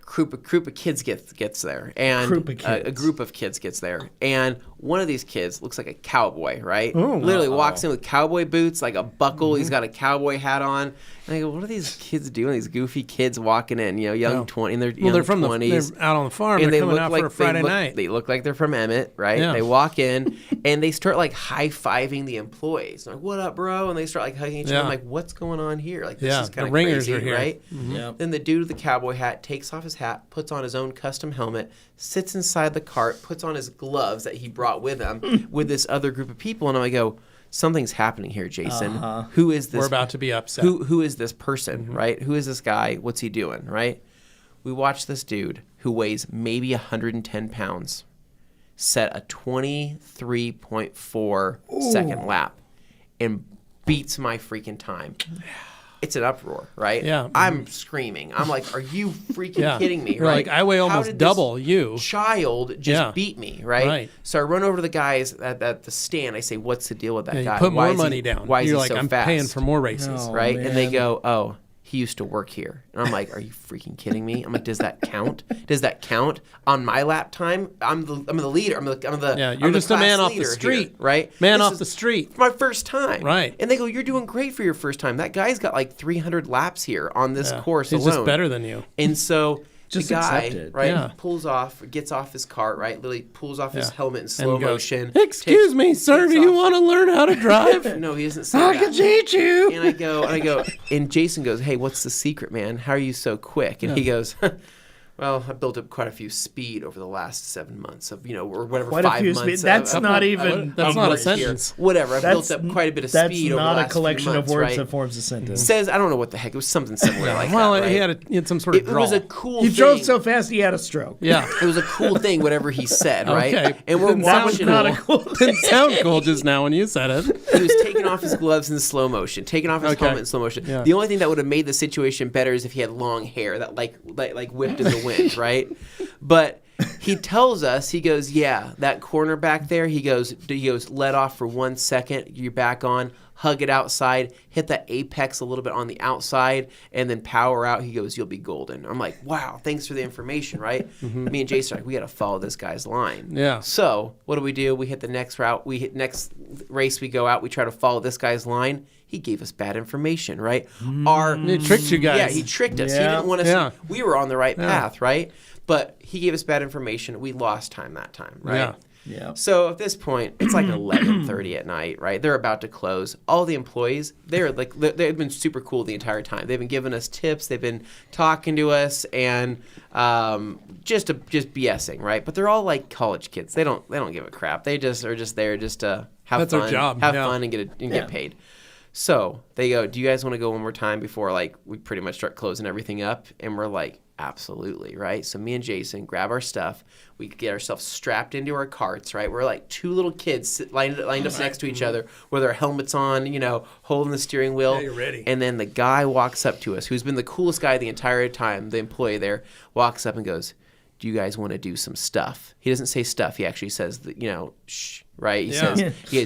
Group of kids gets there, and a group of kids gets there, and one of these kids looks like a cowboy, right? Literally walks in with cowboy boots, like a buckle. Mm-hmm. He's got a cowboy hat on, and I go, "What are these kids doing? These goofy kids walking in, young 20, they're they're from 20s. They're out on the farm. And they're they coming look out like for a Friday night. They look like they're from Emmett, right? Yeah. They walk in and they start like high-fiving the employees. They're like, "What up, bro?" And they start like hugging each other. I'm like, "What's going on here? Like, this is kind of ringers crazy, are here. right?" Mm-hmm. Yep. Then the dude with the cowboy hat takes off his hat, puts on his own custom helmet, sits inside the cart, puts on his gloves that he brought with him with this other group of people. And I go, "Something's happening here, Jason. Who is this? We're about to be upset. Who is this person, right? Who is this guy? What's he doing, right?" We watch this dude who weighs maybe 110 pounds set a 23.4 second lap and beats my freaking time. It's an uproar, right? Yeah. I'm screaming. I'm like, "Are you freaking kidding me?" You're right? like, I weigh How almost did double this you. child just beat me, right? Right. So I run over to the guys at the stand. I say, "What's the deal with that Yeah, guy? you put Why more is he- money down. Why is You're he like, so I'm fast?" paying for more races. No. right? man. And they go, "Oh, he used to work here. And I'm like, are you freaking kidding me? I'm like, does that count? Does that count on my lap time? I'm the leader. You're just a man off the street, here, right? Man off the street. My first time. Right. And they go, you're doing great for your first time. That guy's got like 300 laps here on this course He's alone. just better than you. And so Just the guy, accept it. right, Yeah. gets off his cart, right, literally pulls off his helmet in slow And goes, motion. Excuse me, sir, do you want to learn how to drive? No, he doesn't say I that. can teach you. And I go, and Jason goes, hey, what's the secret, man? How are you so quick? And he goes, well, I built up quite a few speed over the last 7 months of, or whatever, Quite a 5 few months. speed. That's of- not even. That's not a English here. sentence. Whatever, I've built That's- up quite a bit of That's speed over the not last a collection few of months, words right? that forms a sentence. Says, I don't know what the heck, it was something similar like Well, that, right? he had some sort of It drawl. was a cool He thing. drove so fast he had a stroke. Yeah. It was a cool thing, whatever he said, right? Okay. And we're Didn't sound watching Not him. a cool thing. Didn't sound cool just now when you said it. He was taking off his gloves in slow motion, taking off his helmet in slow motion. Yeah. The only thing that would have made the situation better is if he had long hair that like whipped in the wind, right? But he tells us, he goes, yeah, that corner back there, he goes, let off for 1 second, you're back on, hug it outside, hit that apex a little bit on the outside, and then power out. He goes, you'll be golden. I'm like, wow, thanks for the information, right? Me and Jason are like, we got to follow this guy's line. Yeah. So what do? We hit the next route. We hit next race. We go out. We try to follow this guy's line. He gave us bad information, right? He tricked you guys. Yeah, he tricked us. He Yeah. didn't want us. Yeah. We were on the right path, right? But he gave us bad information. We lost time that time, right? Yeah. Yeah. So at this point, it's like 11:30 at night, right? They're about to close. All the employees, they've been super cool the entire time. They've been giving us tips. They've been talking to us and just BSing, right? But they're all like college kids. They don't give a crap. They just are just there just to have That's fun, their job, have yeah. fun, and get paid. So they go, do you guys want to go one more time before like we pretty much start closing everything up? And we're like, absolutely, right? So me and Jason grab our stuff. We get ourselves strapped into our carts, right? We're like two little kids lined up next to each other with our helmets on, holding the steering wheel. Yeah, you're ready. And then the guy walks up to us, who's been the coolest guy the entire time, the employee there, walks up and goes, do you guys want to do some stuff? He doesn't say stuff. He actually says, shh, right? He says,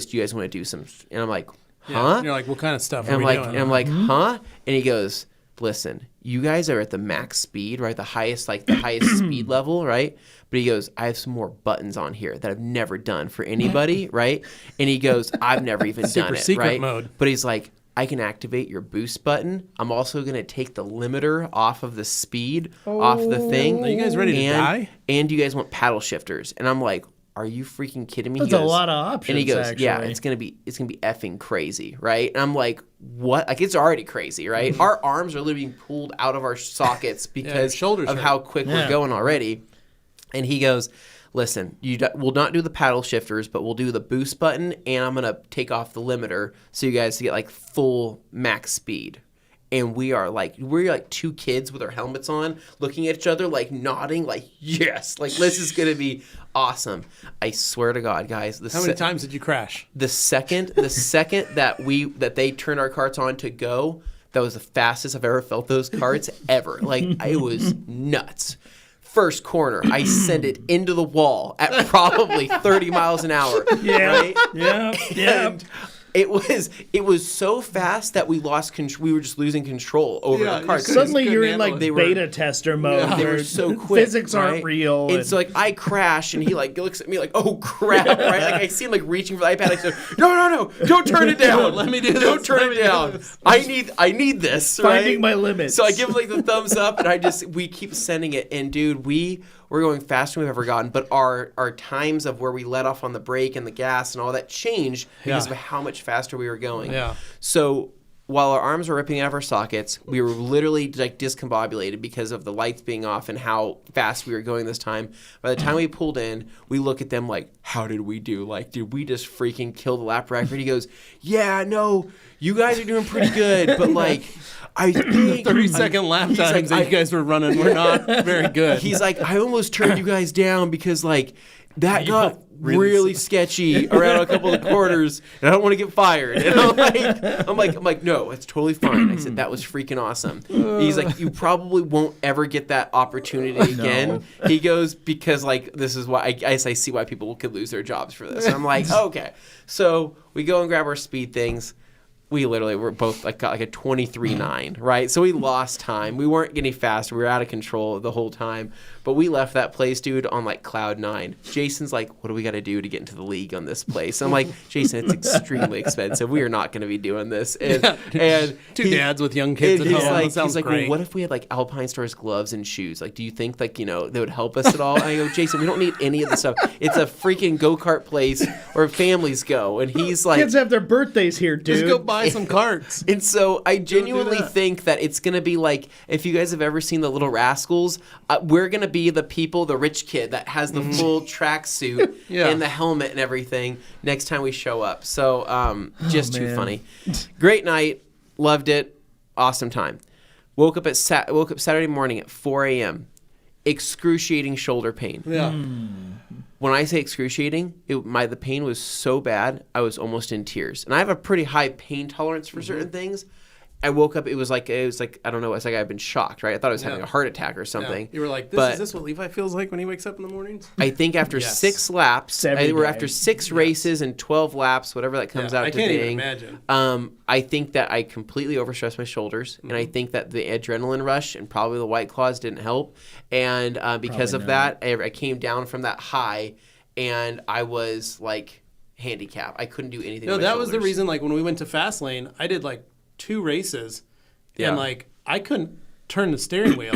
do you guys want to do some? And I'm like, huh? Yeah. And you're like, what kind of stuff And are we doing? I'm like, huh? And he goes, listen, you guys are at the max speed, right? The highest speed level, right? But he goes, I have some more buttons on here that I've never done for anybody, right? And he goes, I've never even done it, secret right? mode. But he's like, I can activate your boost button. I'm also going to take the limiter off of the speed, off the thing. Are you guys ready to die? And you guys want paddle shifters. And I'm like, are you freaking kidding me? That's a lot of options, And he goes, actually. yeah, it's gonna be effing crazy, right? And I'm like, what? Like, it's already crazy, right? Mm-hmm. Our arms are literally being pulled out of our sockets because shoulders of hurt. how quick we're going already. And he goes, listen, we'll not do the paddle shifters, but we'll do the boost button, and I'm gonna take off the limiter so you guys get like full max speed. And we're like two kids with our helmets on, looking at each other, like nodding, like yes, like this is gonna be awesome. I swear to God, guys. How many times did you crash? The second that they turned our carts on to go, that was the fastest I've ever felt those carts ever. Like it was nuts. First corner, I send it into the wall at probably 30 miles an hour. Yeah. Right? Yeah. Yeah. And it was so fast that we lost control. We were just losing control over the cars. Suddenly you're in handle like it. They were- beta tester mode. They where were so quick. Physics aren't right? real. And so like I crash and he like looks at me like, oh crap, right? Like I see him like reaching for the iPad. I said, no, don't turn it down. Let me do this. Don't turn Let it me do down. this. I need this. Right? Finding my limits. So I give him like the thumbs up and we keep sending it. And dude, we're going faster than we've ever gotten, but our times of where we let off on the brake and the gas and all that changed because of how much faster we were going. Yeah. So while our arms were ripping out of our sockets, we were literally like discombobulated because of the lights being off and how fast we were going this time. By the time we pulled in, we look at them like, how did we do? Like, did we just freaking kill the lap record? He goes, yeah, no, you guys are doing pretty good, but like, I think 30-second lap he's times like, that you guys were running were not very good. He's like, I almost turned you guys down because like that got really really sketchy around a couple of quarters, and I don't want to get fired. And I'm like, no, it's totally fine. I said that was freaking awesome. He's like, you probably won't ever get that opportunity again. He goes, because like this is why I see why people could lose their jobs for this. And I'm like, okay. So we go and grab our speed things. we literally were both got like a 23.9, right? So we lost time. We weren't getting faster. We were out of control the whole time. But we left that place, dude, on like cloud 9. Jason's like, what do we got to do to get into the league on this place? I'm like, Jason, it's extremely expensive. We are not going to be doing this. And Two dads with young kids at home. He's like, well, what if we had like Alpine Stars gloves and shoes? Like, do you think like, they would help us at all? And I go, Jason, we don't need any of this stuff. It's a freaking go-kart place where families go. And he's like, kids have their birthdays here, dude. Just go buy some carts. And so I genuinely think that it's going to be like, if you guys have ever seen The Little Rascals, we're going to be the people, the rich kid that has the full tracksuit and the helmet and everything next time we show up. So just too funny. Great night. Loved it. Awesome time. Woke up Saturday morning at 4 a.m. Excruciating shoulder pain. Yeah. When I say excruciating, the pain was so bad, I was almost in tears. And I have a pretty high pain tolerance for certain things. I woke up, it was like I don't know, it's like I've been shocked, right? I thought I was having a heart attack or something. Yeah. You were like, is this what Levi feels like when he wakes up in the mornings? I think after 6 laps, after 6 races and 12 laps, whatever that comes out to being. I can't even imagine. I think that I completely overstressed my shoulders, and I think that the adrenaline rush and probably the White Claws didn't help. And because of that, I came down from that high, and I was like handicapped. I couldn't do anything with my shoulders. Was the reason, like when we went to Fastlane, I did like 2 races, and like I couldn't turn the steering wheel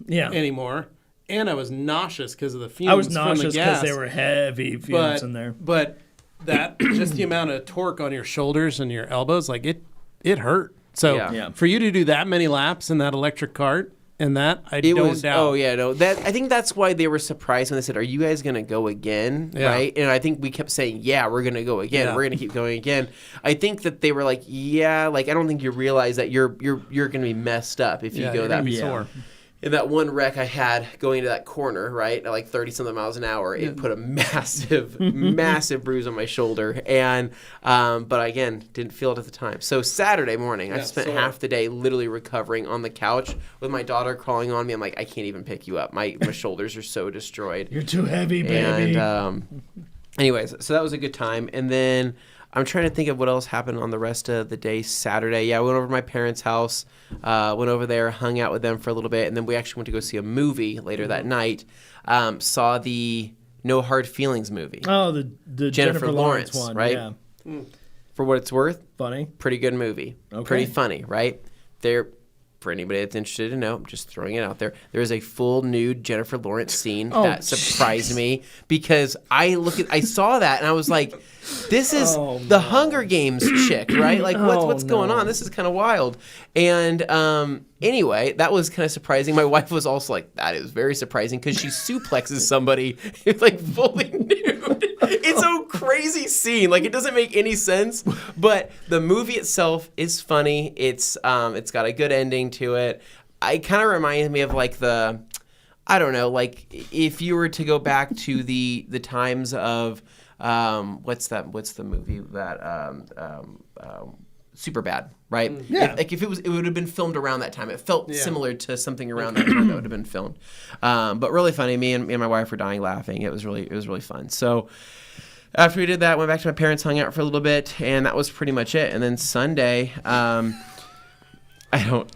anymore, and I was nauseous because of the fumes. I was from the nauseous gas. because there were heavy fumes in there. But that just the amount of torque on your shoulders and your elbows, like it hurt. So for you to do that many laps in that electric cart. And that I don't doubt. Oh yeah, no. I think that's why they were surprised when they said, "Are you guys gonna go again?" Right? And I think we kept saying, "Yeah, we're gonna go again. Yeah. We're gonna keep going again." I think that they were like, "Yeah," like I don't think you realize that you're gonna be messed up if you go that far. In that one wreck I had going into that corner, right, at like 30-something miles an hour, it put a massive, massive bruise on my shoulder. And, but again, didn't feel it at the time. So Saturday morning, I spent half the day literally recovering on the couch with my daughter crawling on me. I'm like, I can't even pick you up. My shoulders are so destroyed. You're too heavy, baby. And anyways, so that was a good time. And then I'm trying to think of what else happened on the rest of the day Saturday. Yeah, I went over to my parents' house, went over there, hung out with them for a little bit, and then we actually went to go see a movie later that night. Saw the No Hard Feelings movie. Oh, the Jennifer Lawrence one, right? Yeah. For what it's worth, funny. Pretty good movie. Okay. Pretty funny, right? For anybody that's interested to know, I'm just throwing it out there. There is a full nude Jennifer Lawrence scene that surprised me because I saw that and I was like, this is the Hunger Games chick, right? Like, what's going on? This is kind of wild. And anyway, that was kind of surprising. My wife was also like, that is very surprising because she suplexes somebody like fully nude. It's a crazy scene. Like, it doesn't make any sense. But the movie itself is funny. It's got a good ending to it. It kind of reminds me of like I don't know, like if you were to go back to the times of what's the movie that Superbad, right? Yeah. If it would have been filmed around that time. It felt similar to something around that time that would have been filmed. But really funny. Me and my wife were dying laughing. It was really fun. So after we did that, went back to my parents, hung out for a little bit, and that was pretty much it. And then Sunday, I don't.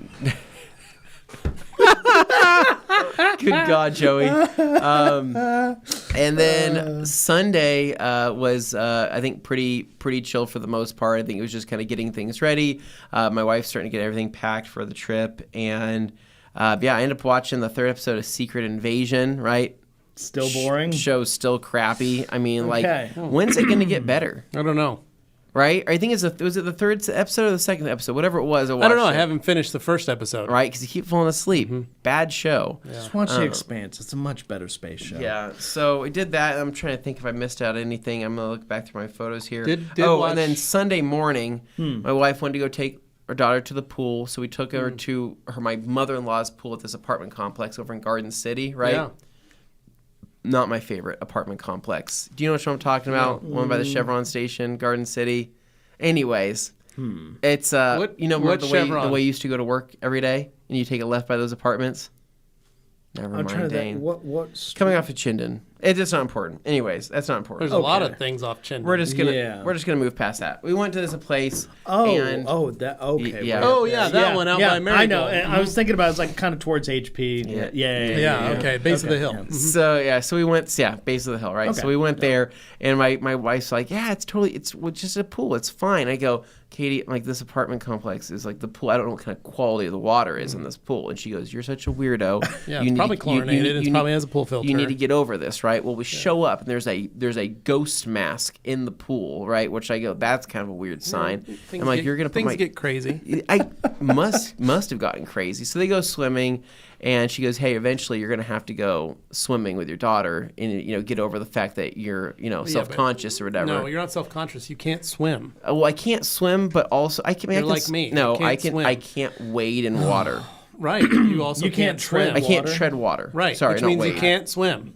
Good God, Joey. And then Sunday was, I think, pretty chill for the most part. I think it was just kind of getting things ready. My wife's starting to get everything packed for the trip. And, I ended up watching the 3rd episode of Secret Invasion, right? Still boring? Show's still crappy. I mean, when's it going to get better? I don't know. Right? I think was it the 3rd episode or the 2nd episode? Whatever it was. I don't know. I haven't finished the 1st episode. Right? Because you keep falling asleep. Mm-hmm. Bad show. Yeah. Just watch The Expanse. It's a much better space show. Yeah. So we did that. I'm trying to think if I missed out anything. I'm going to look back through my photos here. And then Sunday morning, my wife wanted to go take our daughter to the pool. So we took her to my mother-in-law's pool at this apartment complex over in Garden City, right? Yeah. Not my favorite apartment complex. Do you know what I'm talking about? One by the Chevron station, Garden City. Anyways, it's the way you used to go to work every day and you take a left by those apartments. Never mind, Dane. What's coming off of Chinden? It's not important. Anyways, that's not important. There's a lot of things off Chin. We're just gonna move past that. We went to this place. Okay. Yeah. Oh yeah, that one out by Marigold. I know. And I was thinking about it's like kind of towards HP. Yeah. Okay, base of the hill. Yeah. So we went. Yeah, base of the hill. Right. Okay. So we went there, and my wife's like, yeah, it's just a pool. It's fine. I go, Katie, like this apartment complex is like the pool. I don't know what kind of quality of the water is in this pool. And she goes, you're such a weirdo. Yeah, it's probably chlorinated. It probably has a pool filter. You need to get over this, right? Well, we show up and there's a ghost mask in the pool, right? Which I go, that's kind of a weird sign. I'm like, you're gonna put things get crazy. I must have gotten crazy. So they go swimming, and she goes, hey, eventually you're gonna have to go swimming with your daughter, and get over the fact that you're self-conscious or whatever. No, you're not self-conscious. You can't swim. Well, I can't swim, but also I can. You're like me. No, I can't wade in water. Right. You also can't tread swim. I can't tread water. Right. Sorry, which not means wade. you can't swim.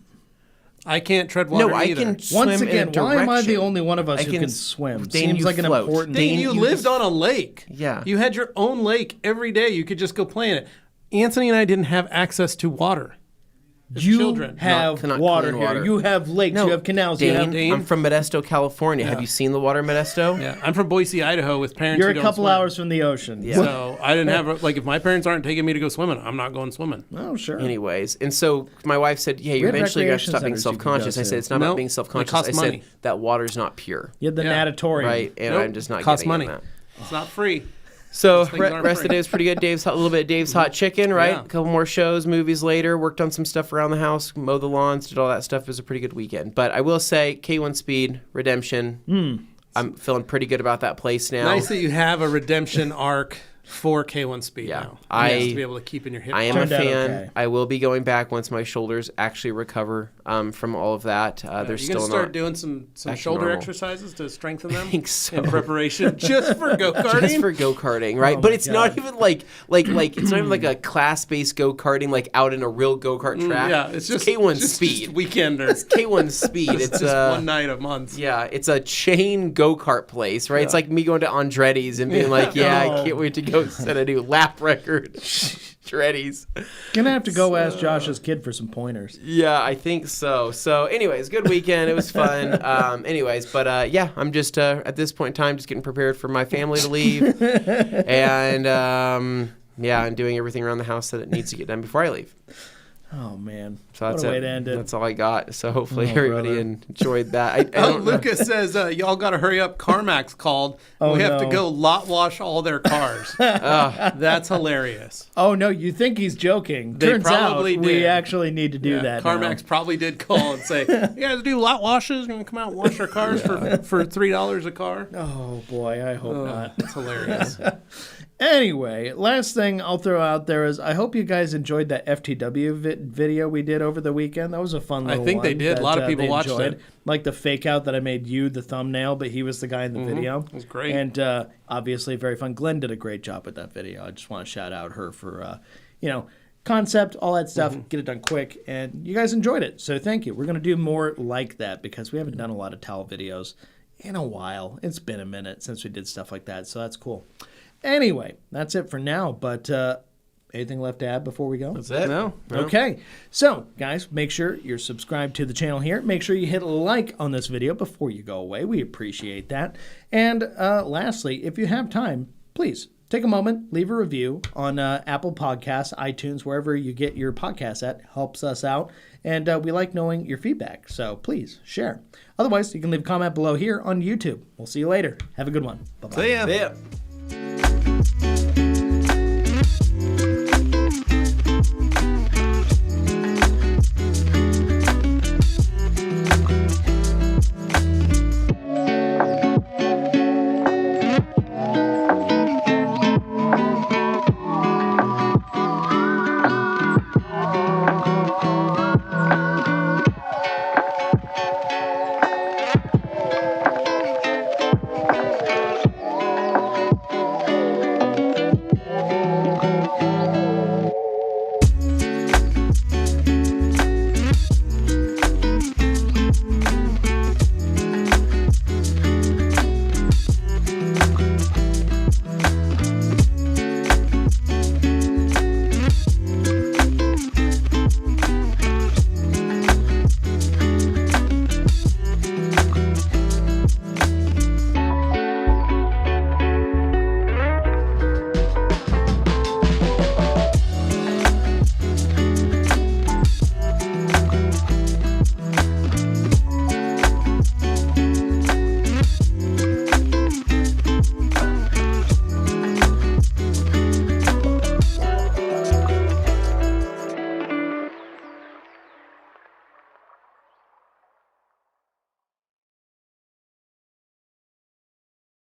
I can't tread water No, I either. can swim. Once again, in a why am I the direction. only one of us I who can can swim? Dane, Seems you like an float. important. Dane, you lived on a lake. Yeah. You had your own lake every day. You could just go play in it. Anthony and I didn't have access to water. as You children. have Not water clean here. water. You have lakes. No, you have canals. Dane, you have. Dane. I'm from Modesto, California. Have you seen the water in Modesto? Yeah, I'm from Boise, Idaho, with parents You're who a don't couple swim. hours from the ocean. Yeah. So I didn't have if my parents aren't taking me to go swimming, I'm not going swimming. Oh, sure. Anyways, and so my wife said, "Yeah, you're had eventually gonna have to recreation stop being centers you could go self-conscious." I to. said, "It's not No, about being they self-conscious." cost I said money. that water's not pure, You have the Yeah. natatorium. right? And Nope. I'm just not Costs getting money. in that. It's not free. So Those things aren't rest of the free. day was pretty good. A little bit of Dave's Hot Chicken, right? Yeah. A couple more shows, movies later. Worked on some stuff around the house, mowed the lawns, did all that stuff. It was a pretty good weekend. But I will say, K1 Speed Redemption. I'm feeling pretty good about that place now. Nice that you have a redemption arc for K1 Speed Yeah. now. I- Nice to be able to keep in your hip. I am a Turned out fan. okay. I will be going back once my shoulders actually recover from all of that. They're You're still gonna start not. doing some back to shoulder normal. exercises to strengthen them think so. in preparation just for go-karting. Just for go-karting, right? Oh But my it's not God. even like it's not even like a class-based go-karting like out in a real go-kart track. Yeah, it's just K1 just Speed. weekenders. K1 Speed. It's It's just one night a month. Yeah, it's a chain go-kart place, right? It's Yeah. like me going to Andretti's and being like, Oh. I can't wait to go set a new lap record. Andretti's. Gonna have to go ask Josh's kid for some pointers. Yeah, I think so. So, anyways, good weekend. It was fun. Yeah, I'm just at this point in time just getting prepared for my family to leave, and and doing everything around the house that it needs to get done before I leave. Oh man, So what that's a way it. to end it. That's all I got. So hopefully Oh, everybody brother. enjoyed that. I don't know. Lucas says, y'all got to hurry up. CarMax called. Oh, we have to no. go lot wash all their cars. That's hilarious. Oh no, you think he's joking? They Turns probably out we did. actually need to do that. now. CarMax probably did call and say, you guys do lot washes? You want to come out and wash our cars for $3 a car? Oh boy, I hope not. That's hilarious. Anyway, last thing I'll throw out there is I hope you guys enjoyed that FTW video we did over the weekend. That was a fun little think they one did. A that, lot of people they watched enjoyed. it. Like the fake out that I made you the thumbnail, but he was the guy in the video. It was great. And obviously very fun. Glenn did a great job with that video. I just want to shout out her for, concept, all that stuff, get it done quick. And you guys enjoyed it. So thank you. We're going to do more like that because we haven't done a lot of towel videos in a while. It's been a minute since we did stuff like that. So that's cool. Anyway, that's it for now. But anything left to add before we go? That's it. No. Okay. So, guys, make sure you're subscribed to the channel here. Make sure you hit like on this video before you go away. We appreciate that. And lastly, if you have time, please take a moment, leave a review on Apple Podcasts, iTunes, wherever you get your podcasts at. Helps us out. And we like knowing your feedback. So please share. Otherwise, you can leave a comment below here on YouTube. We'll see you later. Have a good one. Bye-bye. See ya. See ya.